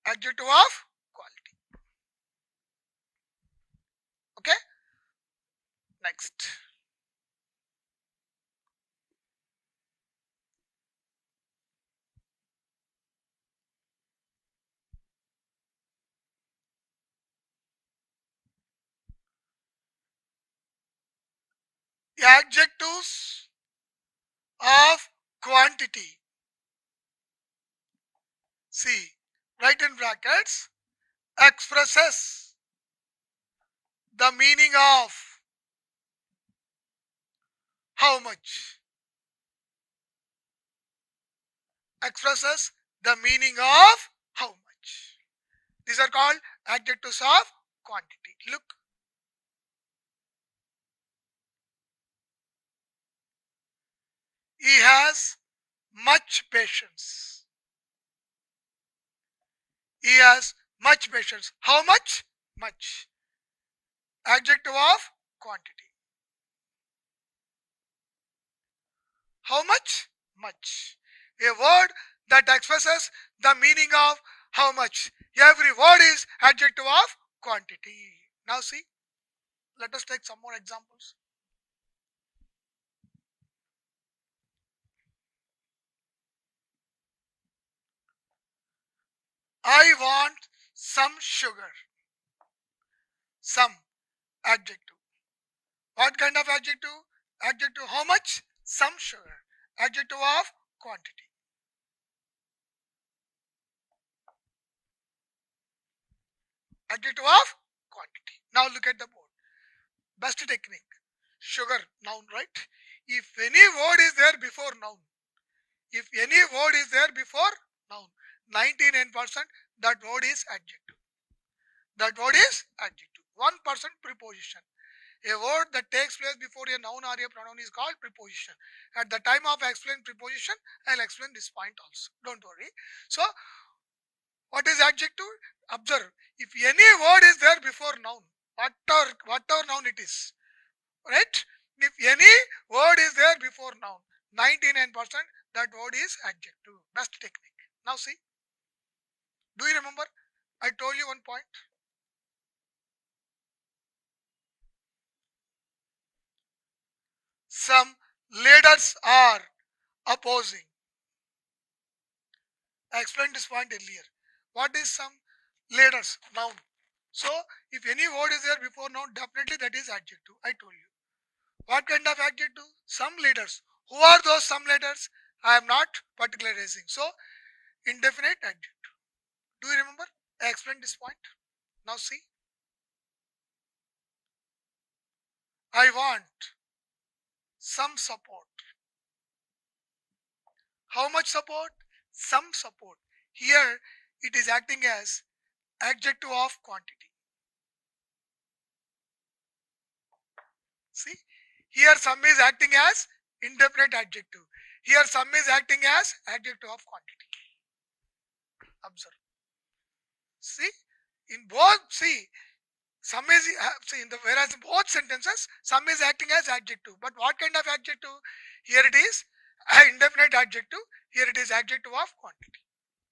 Adjective of quality. Okay? Next. Adjectives of quantity. See, write in brackets, expresses the meaning of how much. Expresses the meaning of how much. These are called adjectives of quantity. Look. He has much patience. He has much patience. How much? Much. Adjective of quantity. How much? Much. A word that expresses the meaning of how much. Every word is adjective of quantity. Now see, let us take some more examples. I want some sugar. Some, adjective. What kind of adjective? Adjective how much? Some sugar. Adjective of quantity. Adjective of quantity. Now look at the board. Best technique. Sugar, noun, right? If any word is there before noun, if any word is there before noun, 99% that word is adjective. That word is adjective. 1% preposition. A word that takes place before a noun or a pronoun is called preposition. At the time of explaining preposition, I'll explain this point also. Don't worry. So, what is adjective? Observe. If any word is there before noun, whatever noun it is, right? If any word is there before noun, 99% that word is adjective. Best technique. Now see, do you remember? I told you one point. Some leaders are opposing. I explained this point earlier. What is some leaders? Noun. So if any word is there before noun, definitely that is adjective. I told you. What kind of adjective? Some leaders. Who are those some leaders? I am not particularizing. So indefinite adjective. Do you remember? I explained this point. Now see. I want some support. How much support? Some support. Here it is acting as adjective of quantity. See, here some is acting as indefinite adjective. Here some is acting as adjective of quantity. Observe. See, in both, see, some is see in the whereas in both sentences, some is acting as adjective. But what kind of adjective? Here it is indefinite adjective. Here it is adjective of quantity.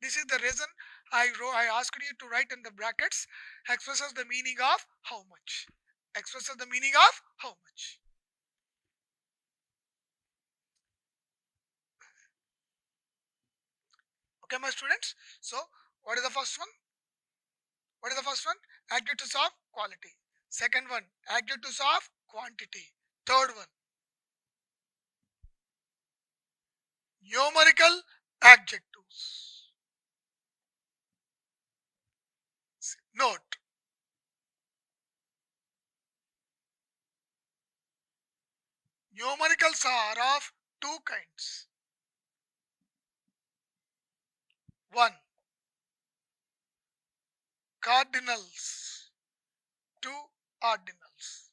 This is the reason I asked you to write in the brackets expresses the meaning of how much. Expresses the meaning of how much. Okay, my students. So, what is the first one? What is the first one? Adjectives of quality. Second one, adjectives of quantity. Third one, numerical adjectives. Note, numericals are of two kinds. One, cardinals. Two, ordinals.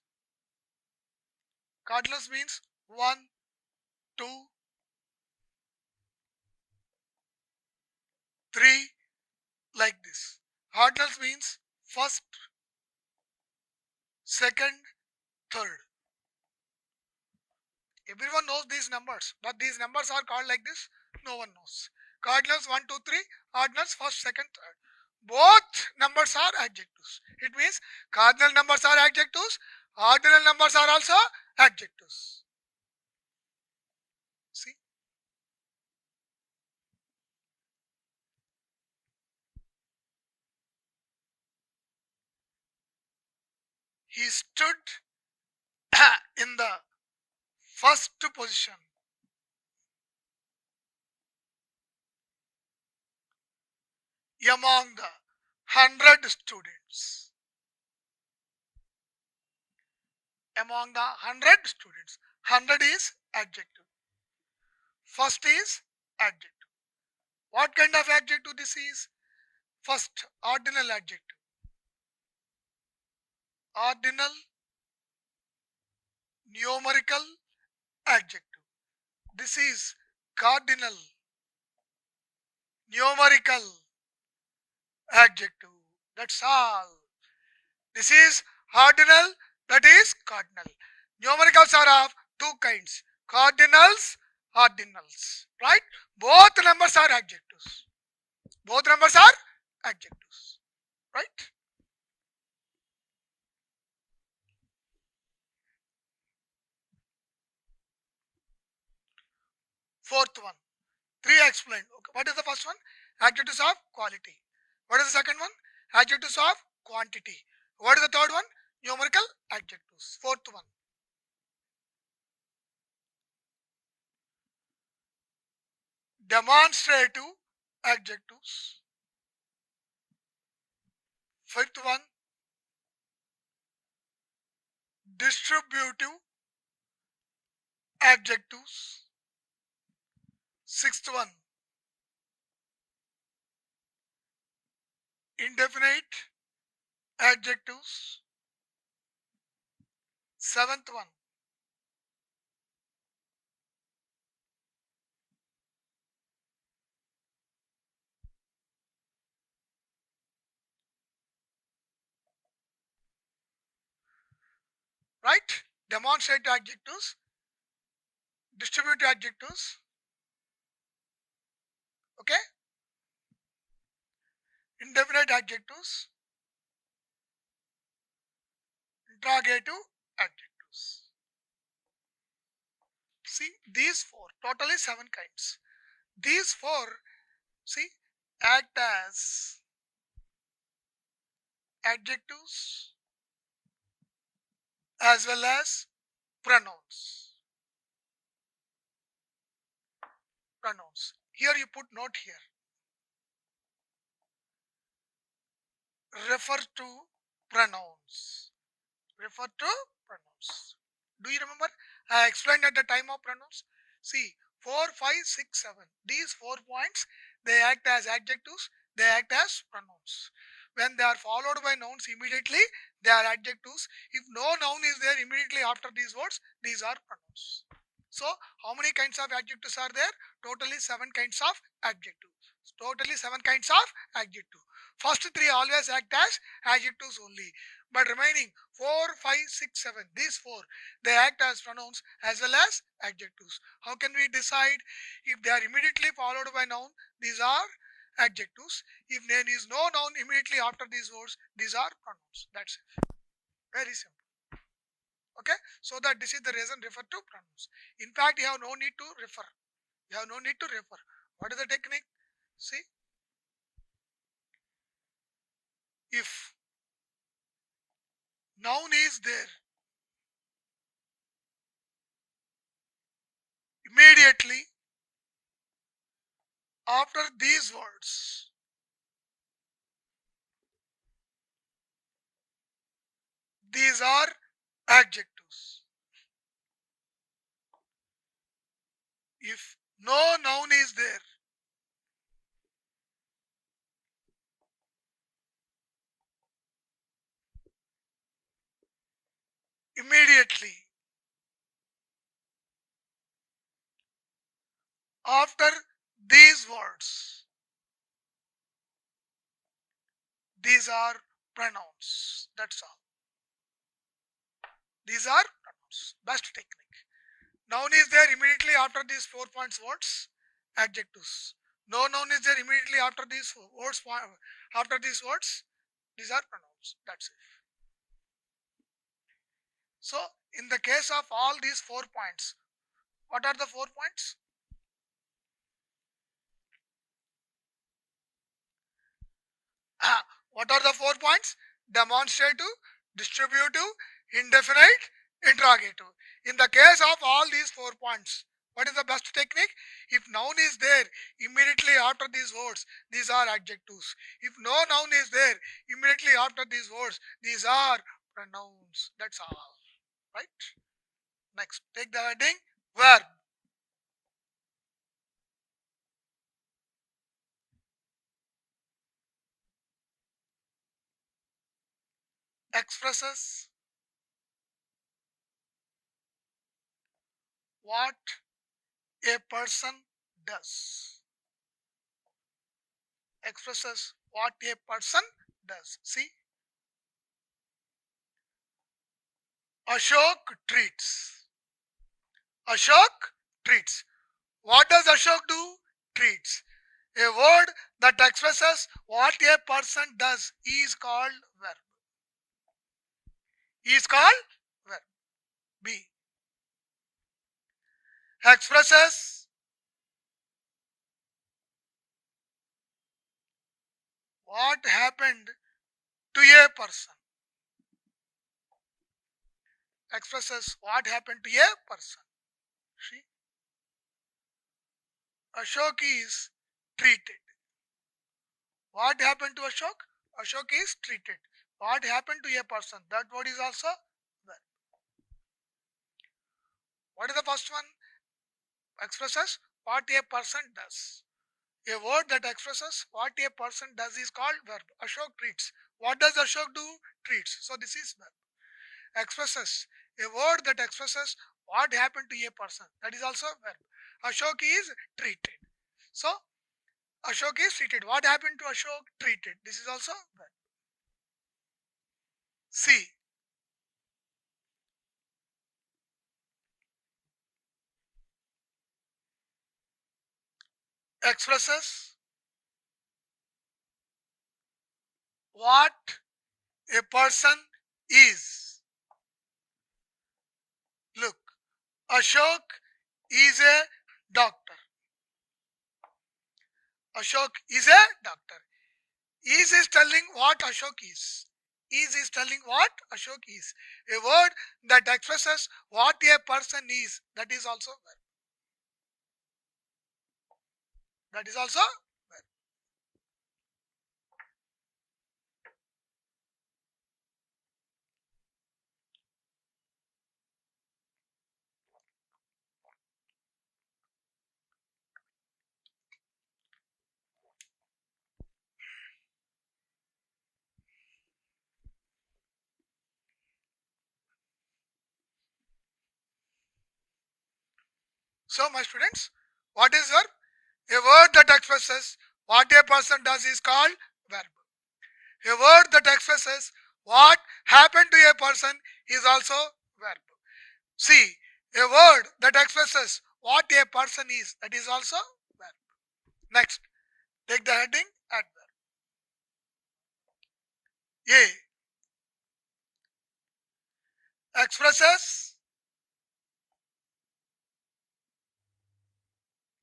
Cardinals means 1, 2, 3, like this. Ordinals means first, second, third. Everyone knows these numbers, but these numbers are called like this. No one knows. Cardinals 1, 2, 3, ordinals first, second, third. Both numbers are adjectives. It means cardinal numbers are adjectives, ordinal numbers are also adjectives. See? He stood in the first position among the 100 students. Among the 100 students, 100 is adjective. First is adjective. What kind of adjective this is? First, ordinal adjective. Ordinal numerical adjective. This is cardinal numerical adjective. That's all. This is ordinal, that is cardinal. Numericals are of two kinds, cardinals, ordinals. Right? Both numbers are adjectives. Both numbers are adjectives. Right? Fourth one. Three I explained. Okay. What is the first one? Adjectives of quality. What is the second one? Adjectives of quantity. What is the third one? Numerical adjectives. Fourth one. Demonstrative adjectives. Fifth one. Distributive adjectives. Sixth one. Indefinite adjectives. Seventh one. Right? Demonstrative adjectives. Distributive adjectives. Okay? Indefinite adjectives, interrogative adjectives. See, these four, totally seven kinds. These four, see, act as adjectives as well as pronouns. Pronouns. Here you put note here. Refer to pronouns. Refer to pronouns. Do you remember? I explained at the time of pronouns. See, 4, 5, 6, 7. These 4 points, they act as adjectives, they act as pronouns. When they are followed by nouns immediately, they are adjectives. If no noun is there immediately after these words, these are pronouns. So, how many kinds of adjectives are there? Totally 7 kinds of adjectives. Totally 7 kinds of adjective. First 3 always act as adjectives only. But remaining 4, 5, 6, 7, these 4, they act as pronouns as well as adjectives. How can we decide? If they are immediately followed by noun, these are adjectives. If there is no noun immediately after these words, these are pronouns. That's it. Very simple. Okay, so that this is the reason refer to pronouns. In fact, you have no need to refer. You have no need to refer. What is the technique? See, if noun is there, immediately after these words, these are adjectives. If no noun is there, immediately after these words, these are pronouns. That's all. These are pronouns. Best technique. Noun is there immediately after these 4 points words, adjectives. No noun is there immediately after these words, these are pronouns. That's it. So, in the case of all these 4 points, what are the 4 points? What are the 4 points? Demonstrative, distributive, indefinite, interrogative. In the case of all these 4 points, what is the best technique? If noun is there immediately after these words, these are adjectives. If no noun is there immediately after these words, these are pronouns. That's all. Right? Next, take the heading verb. Expresses what a person does. Expresses what a person does. See, Ashok treats. Ashok treats. What does Ashok do? Treats. A word that expresses what a person does is called verb. Is called verb. B. Expresses what happened to a person. Expresses what happened to a person. See? Ashok is treated. What happened to Ashok? Ashok is treated. What happened to a person? That word is also verb. What is the first one? Expresses what a person does. A word that expresses what a person does is called verb. Ashok treats. What does Ashok do? Treats. So this is verb. Expresses. A word that expresses what happened to a person. That is also verb. Ashok is treated. So Ashok is treated. What happened to Ashok? Treated. This is also verb. C. expresses what a person is. Look, Ashok is a doctor. Ashok is a doctor. Is telling what Ashok is. Is telling what Ashok is. A word that expresses what a person is. That is also verb. That is also verb. So, my students, what is verb? A word that expresses what a person does is called verb. A word that expresses what happened to a person is also verb. See, a word that expresses what a person is, that is also verb. Next, take the heading adverb. A expresses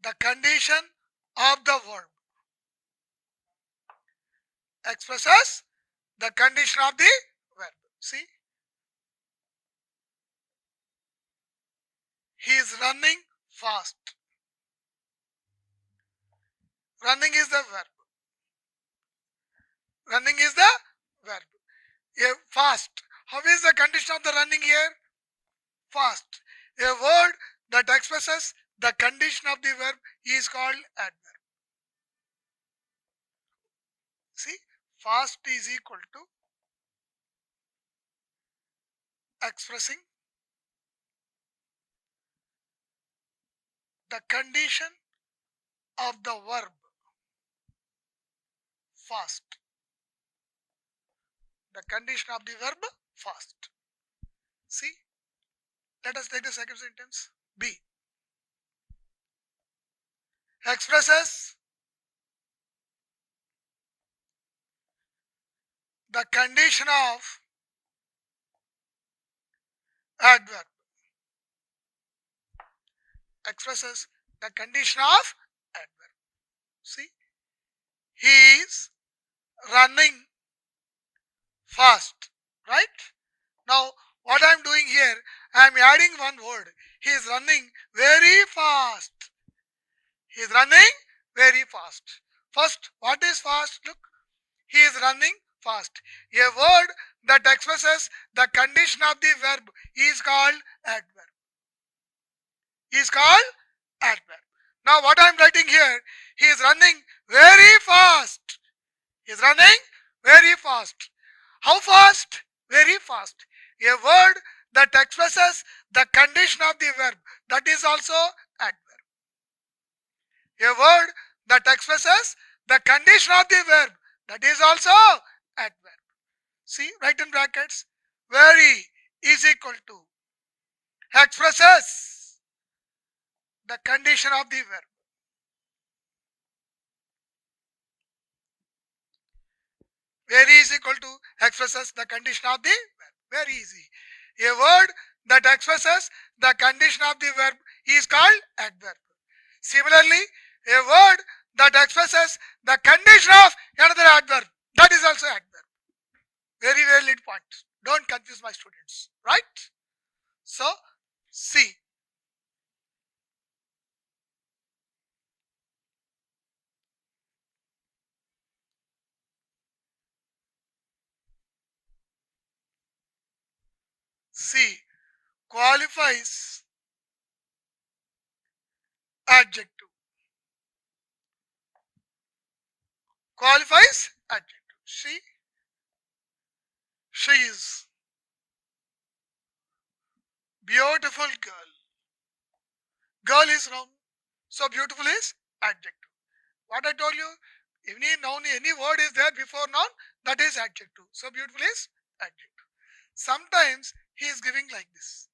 the condition of the verb. Expresses the condition of the verb. See, he is running fast. Running is the verb. Running is the verb. Fast. How is the condition of the running here? Fast. A word that expresses the condition of the verb is called adverb. See, fast is equal to expressing the condition of the verb fast. The condition of the verb fast. See, let us take the second sentence. B. Expresses the condition of adverb. Expresses the condition of adverb. See, he is running fast, right? Now, what I am doing here, I am adding one word. He is running very fast. He is running very fast. First, what is fast? Look, he is running fast. A word that expresses the condition of the verb is called adverb. Is called adverb. Now, what I am writing here, he is running very fast. He is running very fast. How fast? Very fast. A word that expresses the condition of the verb, that is also adverb. A word that expresses the condition of the verb, that is also adverb. See, write in brackets. Very is equal to expresses the condition of the verb. Very is equal to expresses the condition of the verb. Very easy. A word that expresses the condition of the verb is called adverb. Similarly, a word that expresses the condition of another adverb, that is also adverb. Very valid point. Don't confuse my students. Right? So, C. C. Qualifies adjective. Qualifies adjective. She is beautiful girl. Girl is noun. So beautiful is adjective. What I told you, any noun, any word is there before noun, that is adjective. So beautiful is adjective. Sometimes he is giving like this.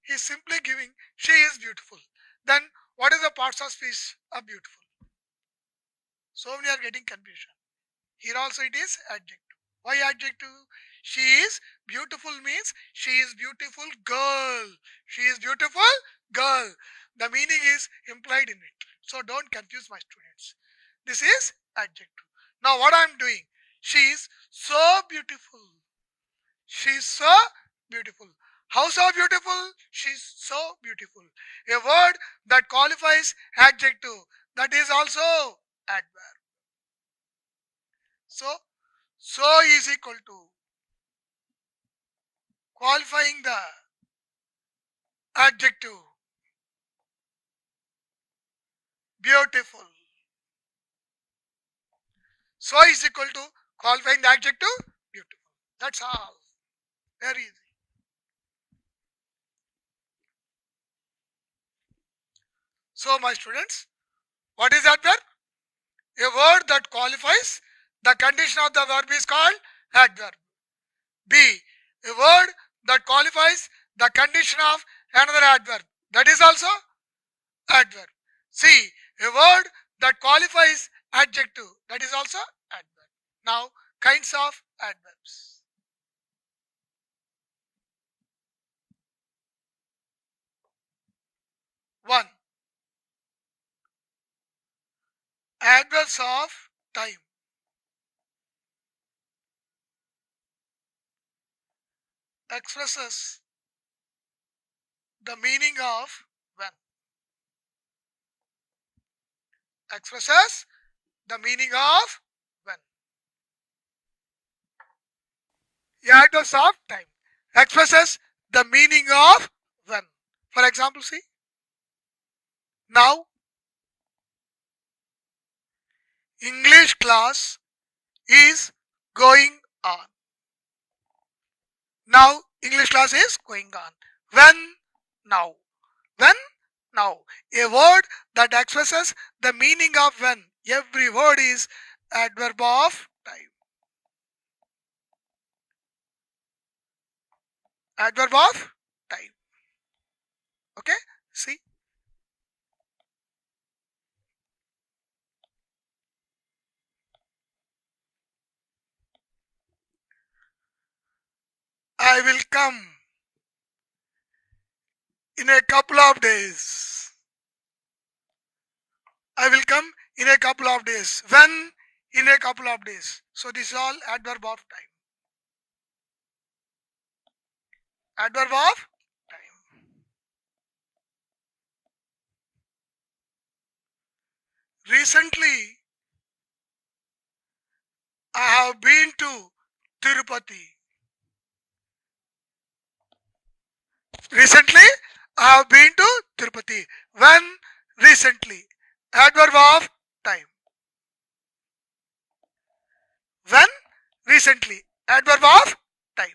He is simply giving she is beautiful. Then what is the parts of speech of beautiful? So many are getting confusion. Here also it is adjective. Why adjective? She is beautiful means she is beautiful girl. She is beautiful girl. The meaning is implied in it. So don't confuse my students. This is adjective. Now what I am doing? She is so beautiful. She is so beautiful. How so beautiful? She is so beautiful. A word that qualifies adjective. That is also adverb. So is equal to qualifying the adjective beautiful. So is equal to qualifying the adjective beautiful. That's all. Very easy. So my students, what is adverb? A word that qualifies the condition of the verb is called adverb. B. A word that qualifies the condition of another adverb. That is also adverb. C. A word that qualifies adjective. That is also adverb. Now, kinds of adverbs. 1. Adverbs of time. Expresses the meaning of when. Expresses the meaning of when. Adverbs of time. Expresses the meaning of when. For example, see. Now, English class is going on. Now, English class is going on. When? Now. When? Now. A word that expresses the meaning of when. Every word is adverb of time. Adverb of time. Okay? See? I will come in a couple of days. I will come in a couple of days. When? In a couple of days. So this is all adverb of time. Adverb of time. Recently, I have been to Tirupati. Recently, I have been to Tirupati. When? Recently. Adverb of time. When? Recently. Adverb of time.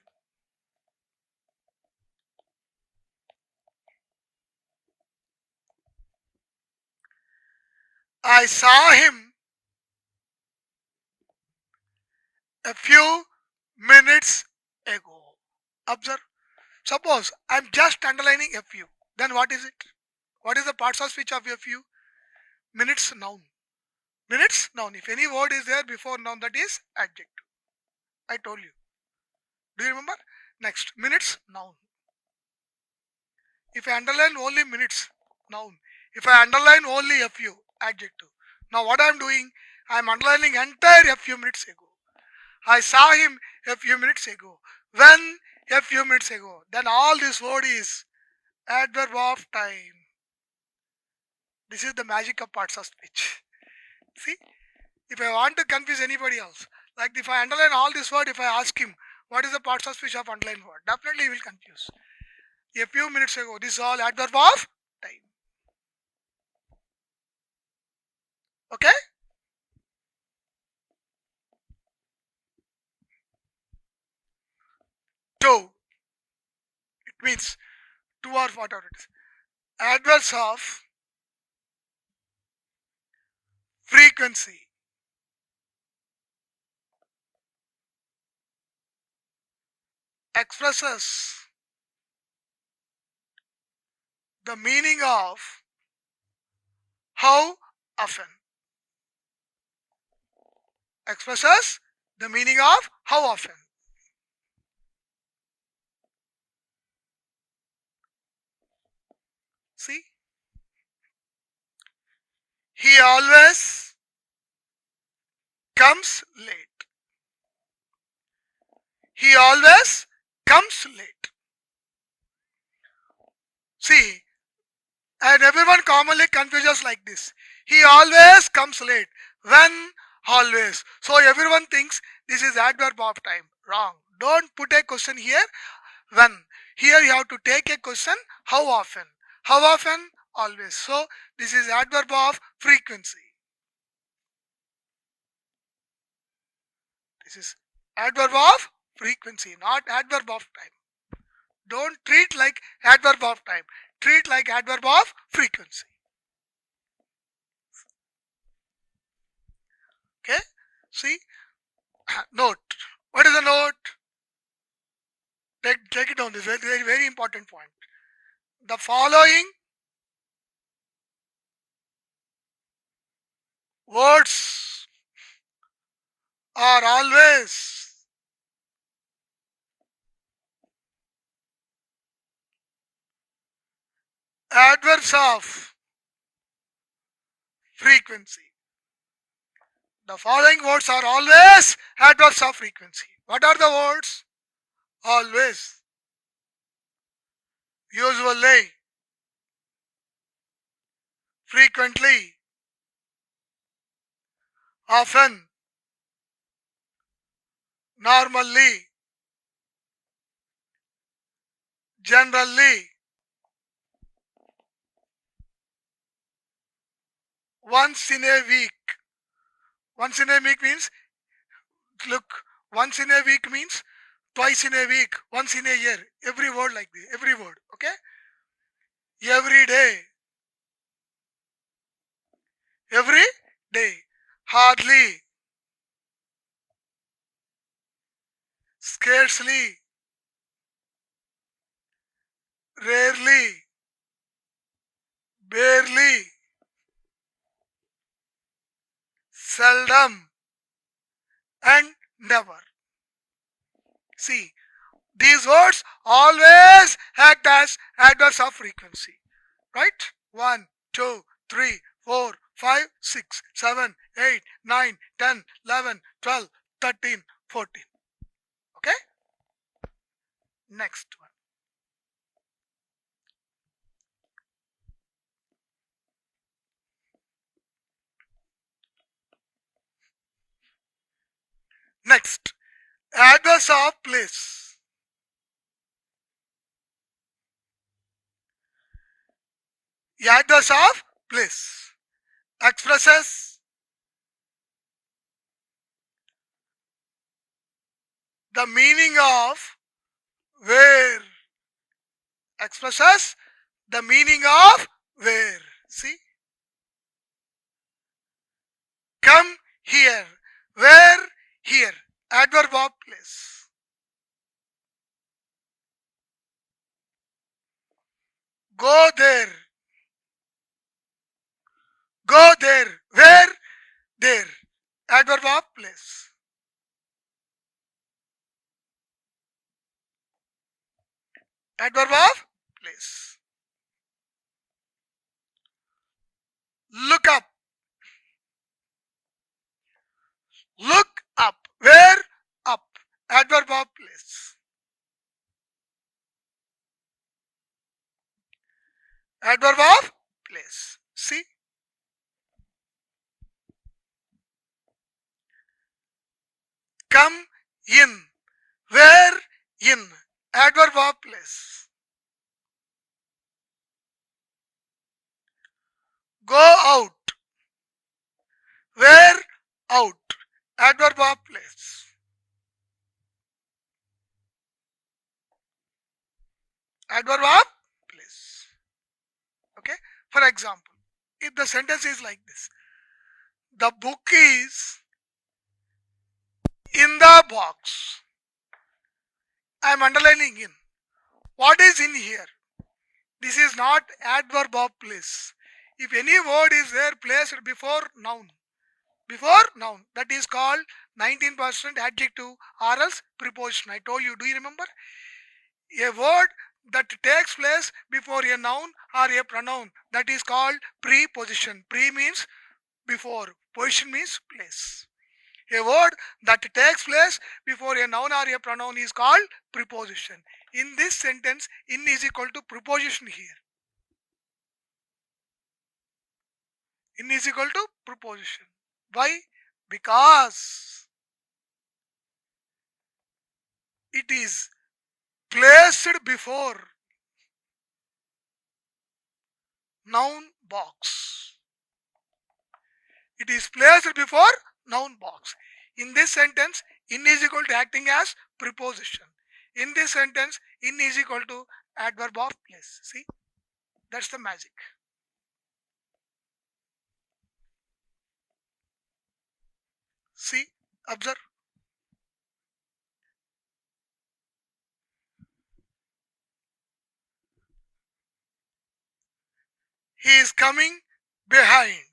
I saw him a few minutes ago. Observe. Suppose I'm just underlining a few. Then what is it? What is the parts of speech of a few? Minutes noun. Minutes noun. If any word is there before noun, that is adjective. I told you. Do you remember? Next. Minutes noun. If I underline only minutes, noun. If I underline only a few, adjective. Now what I am doing, I am underlining entire a few minutes ago. I saw him a few minutes ago. When? A few minutes ago. Then all this word is adverb of time. This is the magic of parts of speech. See, if I want to confuse anybody else, like if I underline all this word, if I ask him what is the parts of speech of underlined word, definitely he will confuse. A few minutes ago, this is all adverb of time. Okay? Two. It means two or whatever it is. Adverbs of frequency. Expresses the meaning of how often. expresses the meaning of how often. See, he always comes late. He always comes late. See, and everyone commonly confuses like this. He always comes late. When? Always. So everyone thinks this is adverb of time. Wrong. Don't put a question here. When? Here you have to take a question. How often? How often? Always. So this is adverb of frequency. This is adverb of frequency, not adverb of time. Don't treat like adverb of time. Treat like adverb of frequency. Okay? See? Note. What is the note? Take it down. This is very important point. The following words are always adverbs of frequency. The following words are always adverbs of frequency. What are the words? Always, usually, frequently, often, normally, generally, once in a week. Once in a week means, look, once in a week means twice in a week, once in a year. Every word like this, every word, okay? Every day, every day, hardly, scarcely, rarely, barely, seldom, and never. See, these words always act as adverbs of frequency, right? 1, 2, 3, 4, 5, 6, 7, 8, 9, 10, 11, 12, 13, 14. Okay? Next one. Next, adverbs of place. Adverbs of place expresses the meaning of where. Expresses the meaning of where. See? Come here. Where? Here. Adverb of place. Go there. Go there. Where? There. Adverb of place. Adverb of place. Look up. Look up. Where? Up. Adverb of place. Adverb of place. See? Come in. Where? In. Adverb of place. Go out. Where? Out. Adverb of place. Adverb of place. Okay? For example, if the sentence is like this, the book is in the box. I am underlining in. What is in here? This is not adverb of place. If any word is there placed before noun, before noun. That is called 19% adjective or else preposition. I told you, do you remember? A word that takes place before a noun or a pronoun, that is called preposition. Pre means before, position means place. A word that takes place before a noun or a pronoun is called preposition. In this sentence, in is equal to preposition here. In is equal to preposition. Why? Because it is placed before noun box. It is placed before noun box. In this sentence, in is equal to acting as preposition. In this sentence, in is equal to adverb of place. See, that's the magic. See, observe. He is coming behind.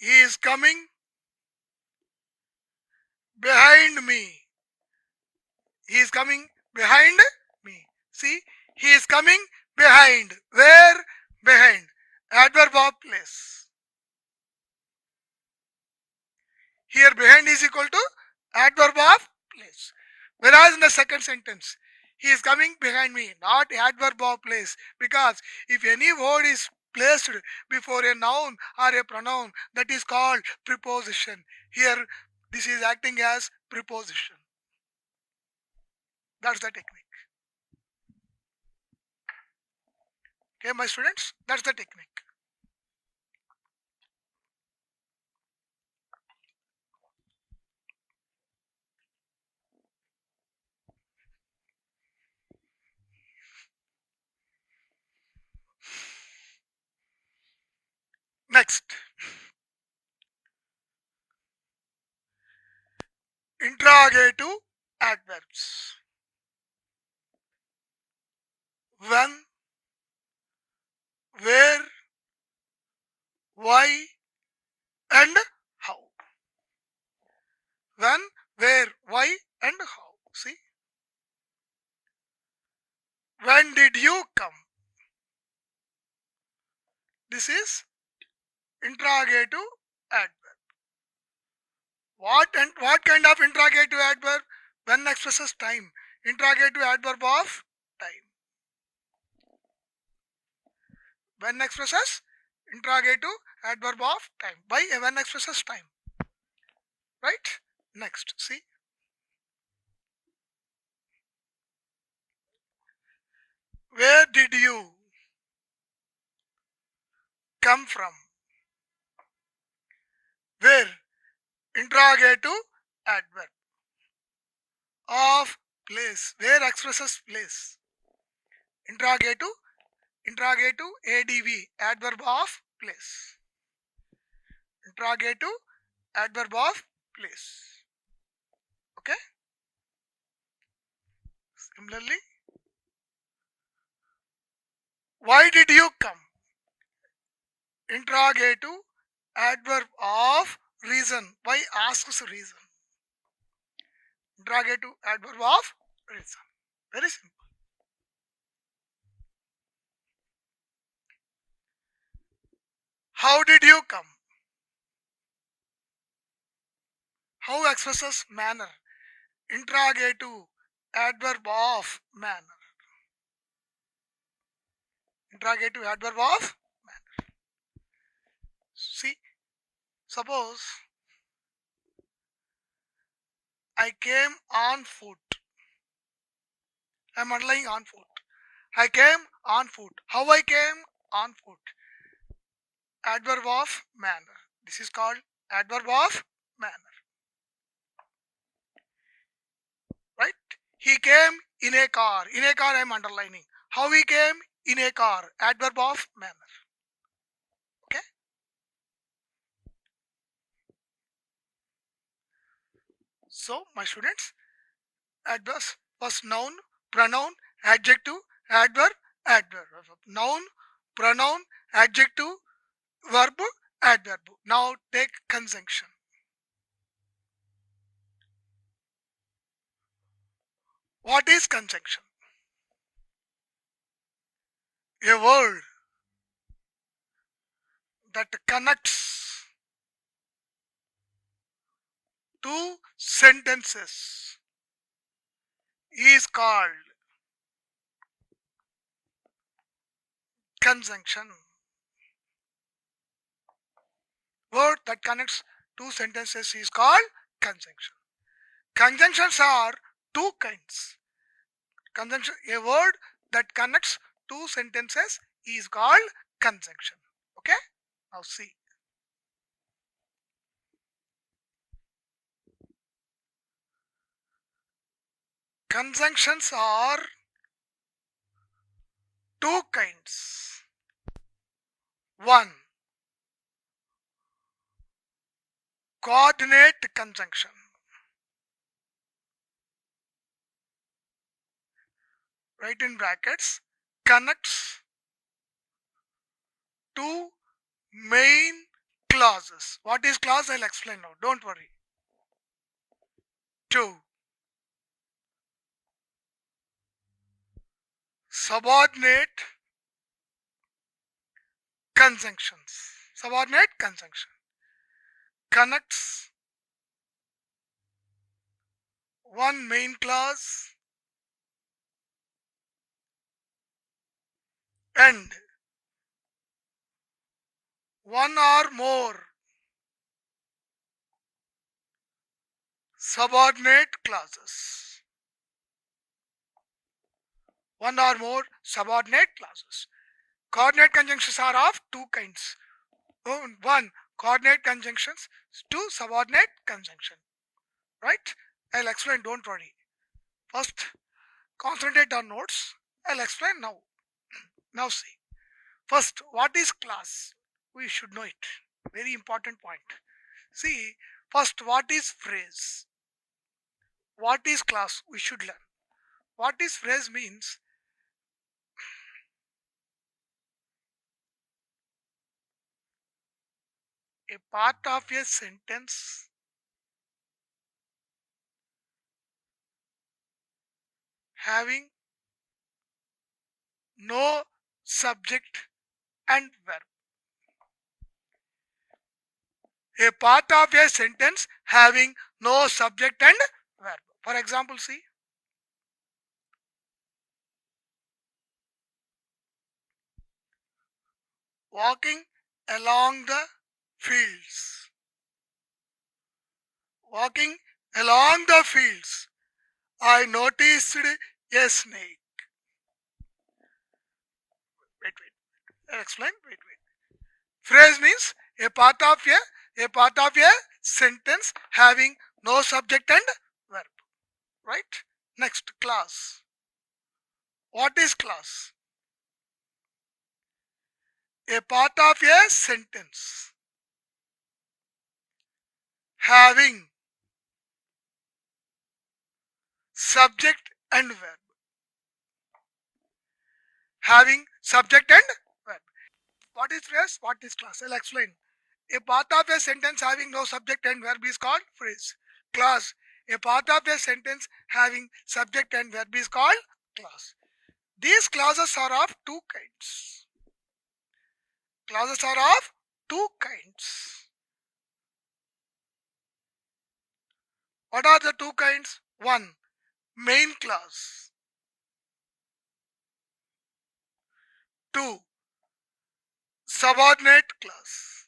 He is coming behind me. He is coming behind me. See, he is coming behind. Where? Behind. Adverb of place. Here behind is equal to adverb of place. Whereas in the second sentence, he is coming behind me, not adverb of place. Because if any word is placed before a noun or a pronoun, that is called preposition. Here, this is acting as preposition. That's the technique. Okay, my students, that's the technique. Next, interrogative adverbs. When, where, why, and how. When, where, why, and how. See, when did you come? This is interrogative adverb. What kind of interrogative adverb? When expresses time. Interrogative adverb of time. When expresses interrogative adverb of time. By when expresses time. Right? Next, see. Where did you come from? Where? Interrogative adverb of place. Where expresses place. Interrogative adv, adverb of place. Interrogative adverb of place. Okay. Similarly, why did you come? Interrogative adverb of reason. Why asks reason. Interrogative adverb of reason. Very simple. How did you come? How expresses manner. Interrogative adverb of manner. Interrogative adverb of manner. See, suppose I came on foot. I'm underlying on foot. I came on foot. How I came? On foot. Adverb of manner. This is called adverb of manner. Right? He came in a car. In a car I'm underlining. How he came? In a car. Adverb of manner. Okay? So, my students, adverbs was noun, pronoun, adjective, adverb, adverb. Noun, pronoun, adjective, verb, adverb. Now take conjunction. What is conjunction? A word that connects two sentences is called conjunction. Word that connects two sentences is called conjunction. Conjunctions are two kinds. Conjunction, a word that connects two sentences is called conjunction. Okay? Now see. Conjunctions are two kinds. One, coordinate conjunction. Write in brackets, connects two main clauses. What is clause? I'll explain now. Don't worry. Two, subordinate conjunctions. Subordinate conjunction connects one main clause and one or more subordinate clauses. One or more subordinate clauses. Coordinate conjunctions are of two kinds. One, coordinate conjunctions. Two, subordinate conjunction. Right? I'll explain, don't worry. First, concentrate on notes. I'll explain now. Now see. First, what is class? We should know it. Very important point. See, first, what is phrase? What is class? We should learn. What is phrase means? A part of a sentence having no subject and verb. A part of a sentence having no subject and verb. For example, see. Walking along the fields. Walking along the fields, I noticed a snake. Wait. I'll explain. Wait. Phrase means a part of a sentence having no subject and verb. Right? Next, class. What is class? A part of a sentence having subject and verb. Having subject and verb. What is phrase? What is class? I'll explain. A part of a sentence having no subject and verb is called phrase. Clause. A part of a sentence having subject and verb is called clause. These clauses are of two kinds. Clauses are of two kinds. What are the two kinds? One, main clause. Two, subordinate clause.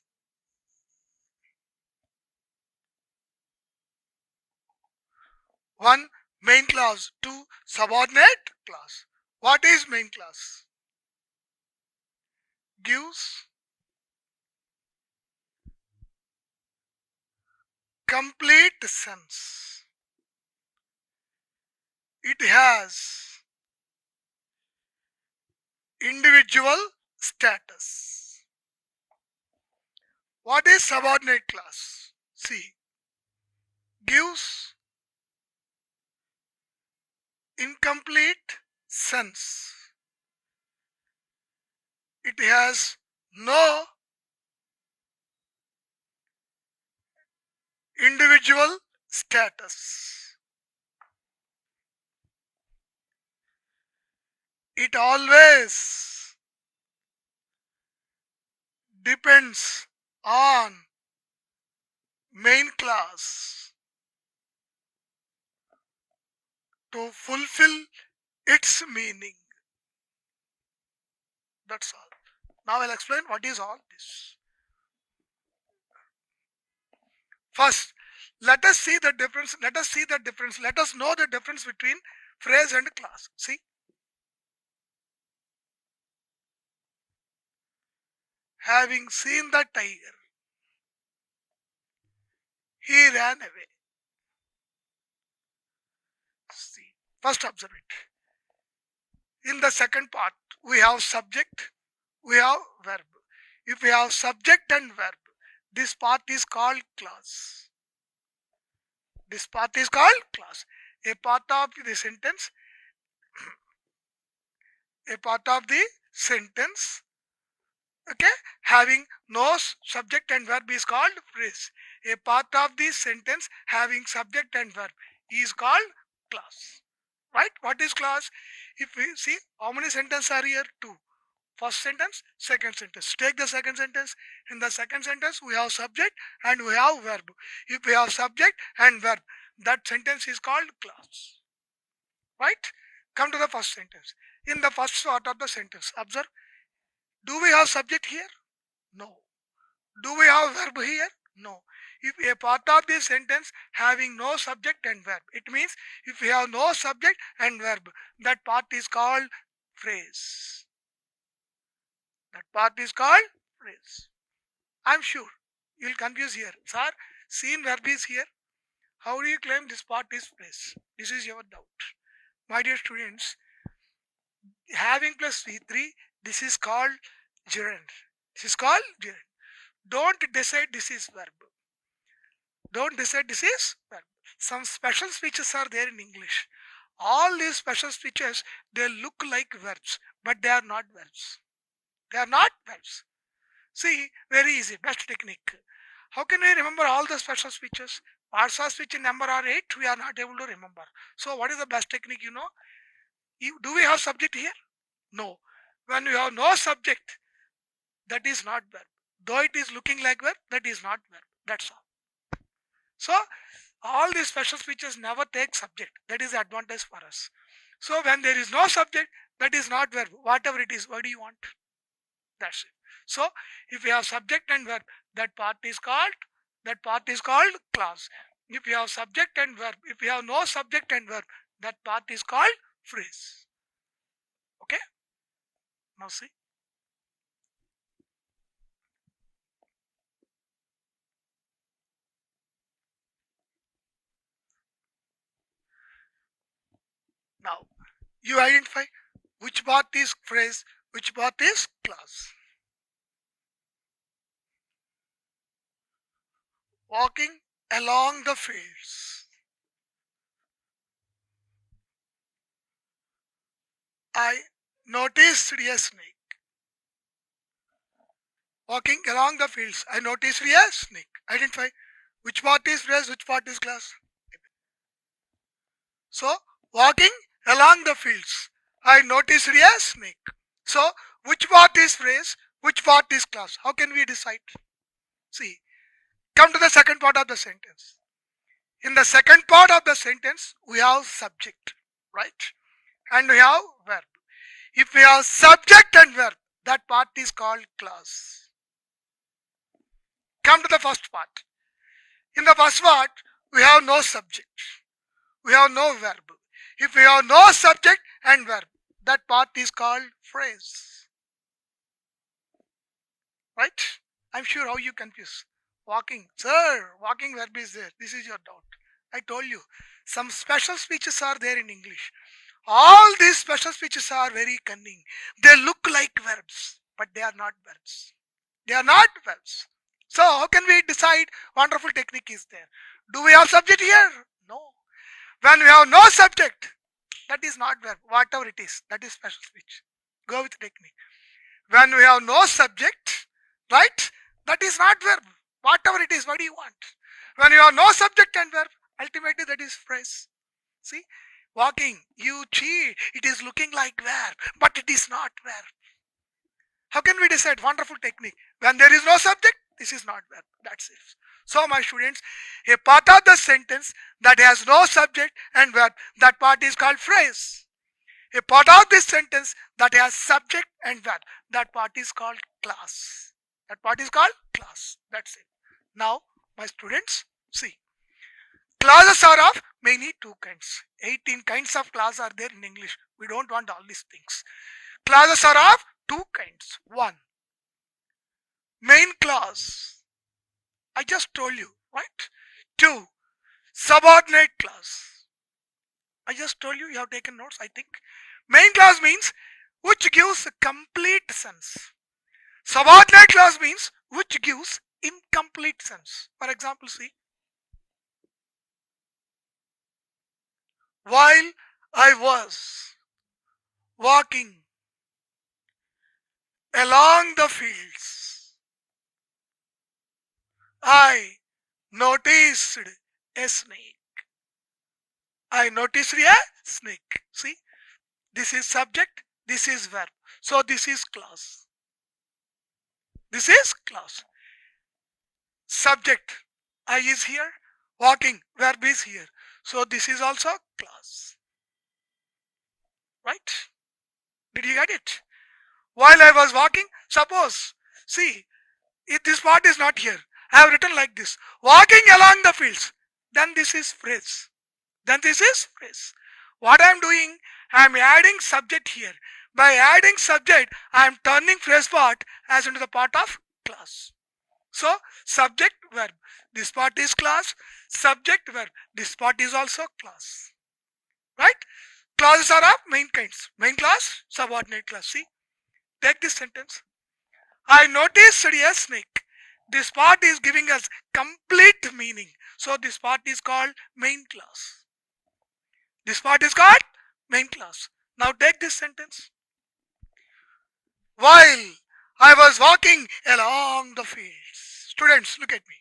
One, main clause. Two, subordinate clause. What is main clause? Gives complete sense. It has individual status. What is subordinate clause? See, gives incomplete sense. It has no individual status. It always depends on main class to fulfill its meaning. That's all. Now I'll explain what is all this. First, let us see the difference. Let us see the difference. Let us know the difference between phrase and class. See, having seen the tiger, he ran away. See, first observe it. In the second part, we have subject, we have verb. If we have subject and verb, this part is called class. This part is called class. A part of the sentence, a part of the sentence, okay, having no subject and verb is called phrase. A part of the sentence having subject and verb is called class. Right? What is class? If we see how many sentences are here? Two. First sentence, second sentence. Take the second sentence. In the second sentence, we have subject and we have verb. If we have subject and verb, that sentence is called class. Right? Come to the first sentence. In the first part of the sentence, observe. Do we have subject here? No. Do we have verb here? No. If a part of this sentence having no subject and verb, it means if we have no subject and verb, that part is called phrase. That part is called phrase. I'm sure you'll confuse here. Sir, seen verb is here. How do you claim this part is phrase? This is your doubt. My dear students, having plus V3, this is called gerund. This is called gerund. Don't decide this is verb. Don't decide this is verb. Some special speeches are there in English. All these special speeches, they look like verbs, but they are not verbs. They are not verbs. See, very easy, best technique. How can we remember all the special speeches? Parts of speech in number are 8, we are not able to remember. So what is the best technique you know? Do we have subject here? No. When we have no subject, that is not verb. Though it is looking like verb, that is not verb. That's all. So all these special speeches never take subject. That is the advantage for us. So when there is no subject, that is not verb. Whatever it is, what do you want? That's it. So if we have subject and verb, that part is called clause. If you have subject and verb, if you have no subject and verb, that part is called phrase. Okay? Now see. Now you identify which part is phrase, which part is clause. Walking along the fields, I noticed a snake. Walking along the fields, I noticed a snake. Identify which part is phrase, which part is clause. So, walking along the fields, I noticed a snake. So, which part is phrase, which part is clause? How can we decide? See, come to the second part of the sentence. In the second part of the sentence, we have subject, right? And we have verb. If we have subject and verb, that part is called clause. Come to the first part. In the first part, we have no subject. We have no verb. If we have no subject and verb, that part is called phrase. Right? I'm sure how you confuse. Walking. Sir, walking verb is there. This is your doubt. I told you. Some special speeches are there in English. All these special speeches are very cunning. They look like verbs, but they are not verbs. They are not verbs. So how can we decide wonderful technique is there? Do we have subject here? No. When we have no subject, that is not verb. Whatever it is, that is special speech. Go with technique. When we have no subject, right? That is not verb. Whatever it is, what do you want? When you have no subject and verb, ultimately that is phrase. See, walking, you cheat. It is looking like verb, but it is not verb. How can we decide? Wonderful technique. When there is no subject, this is not verb. That's it. So, my students, a part of the sentence that has no subject and verb, that part is called phrase. A part of this sentence that has subject and verb, that part is called class. That part is called class. That's it. Now, my students, see. Clauses are of many two kinds. 18 kinds of clauses are there in English. We don't want all these things. Clauses are of two kinds. One, main clause. I just told you, right? Two, subordinate clause. I just told you, you have taken notes, I think. Main clause means which gives a complete sense. Subordinate clause means which gives incomplete sense. For example, see. While I was walking along the fields, I noticed a snake. I noticed a snake. See, this is subject, this is verb. So this is clause. This is clause. Subject, I is here, walking, verb is here. So this is also clause. Right? Did you get it? While I was walking, suppose, see, if this part is not here, I have written like this, walking along the fields, then this is phrase. Then this is phrase. What I am doing, I am adding subject here. By adding subject, I am turning phrase part as into the part of clause. So, subject, verb. This part is clause. Subject, verb. This part is also clause. Right? Clauses are of main kinds. Main clause, subordinate clause. See? Take this sentence. I noticed a snake. This part is giving us complete meaning. So, this part is called main clause. This part is called main clause. Now take this sentence. While I was walking along the fields. Students, look at me.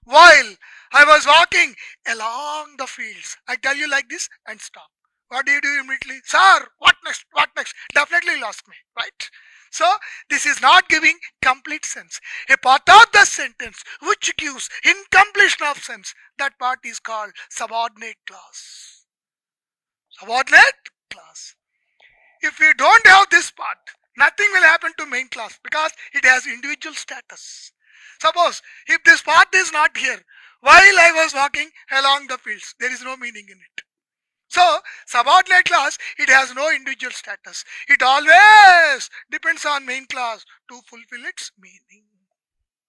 While I was walking along the fields. I tell you like this and stop. What do you do immediately? Sir, what next? What next? Definitely you'll ask me, right? So, this is not giving complete sense. A part of the sentence which gives incompletion of sense, that part is called subordinate clause. Subordinate clause. If we don't have this part, nothing will happen to main clause because it has individual status. Suppose if this part is not here, while I was walking along the fields, there is no meaning in it. So, subordinate clause, it has no individual status. It always depends on main clause to fulfill its meaning.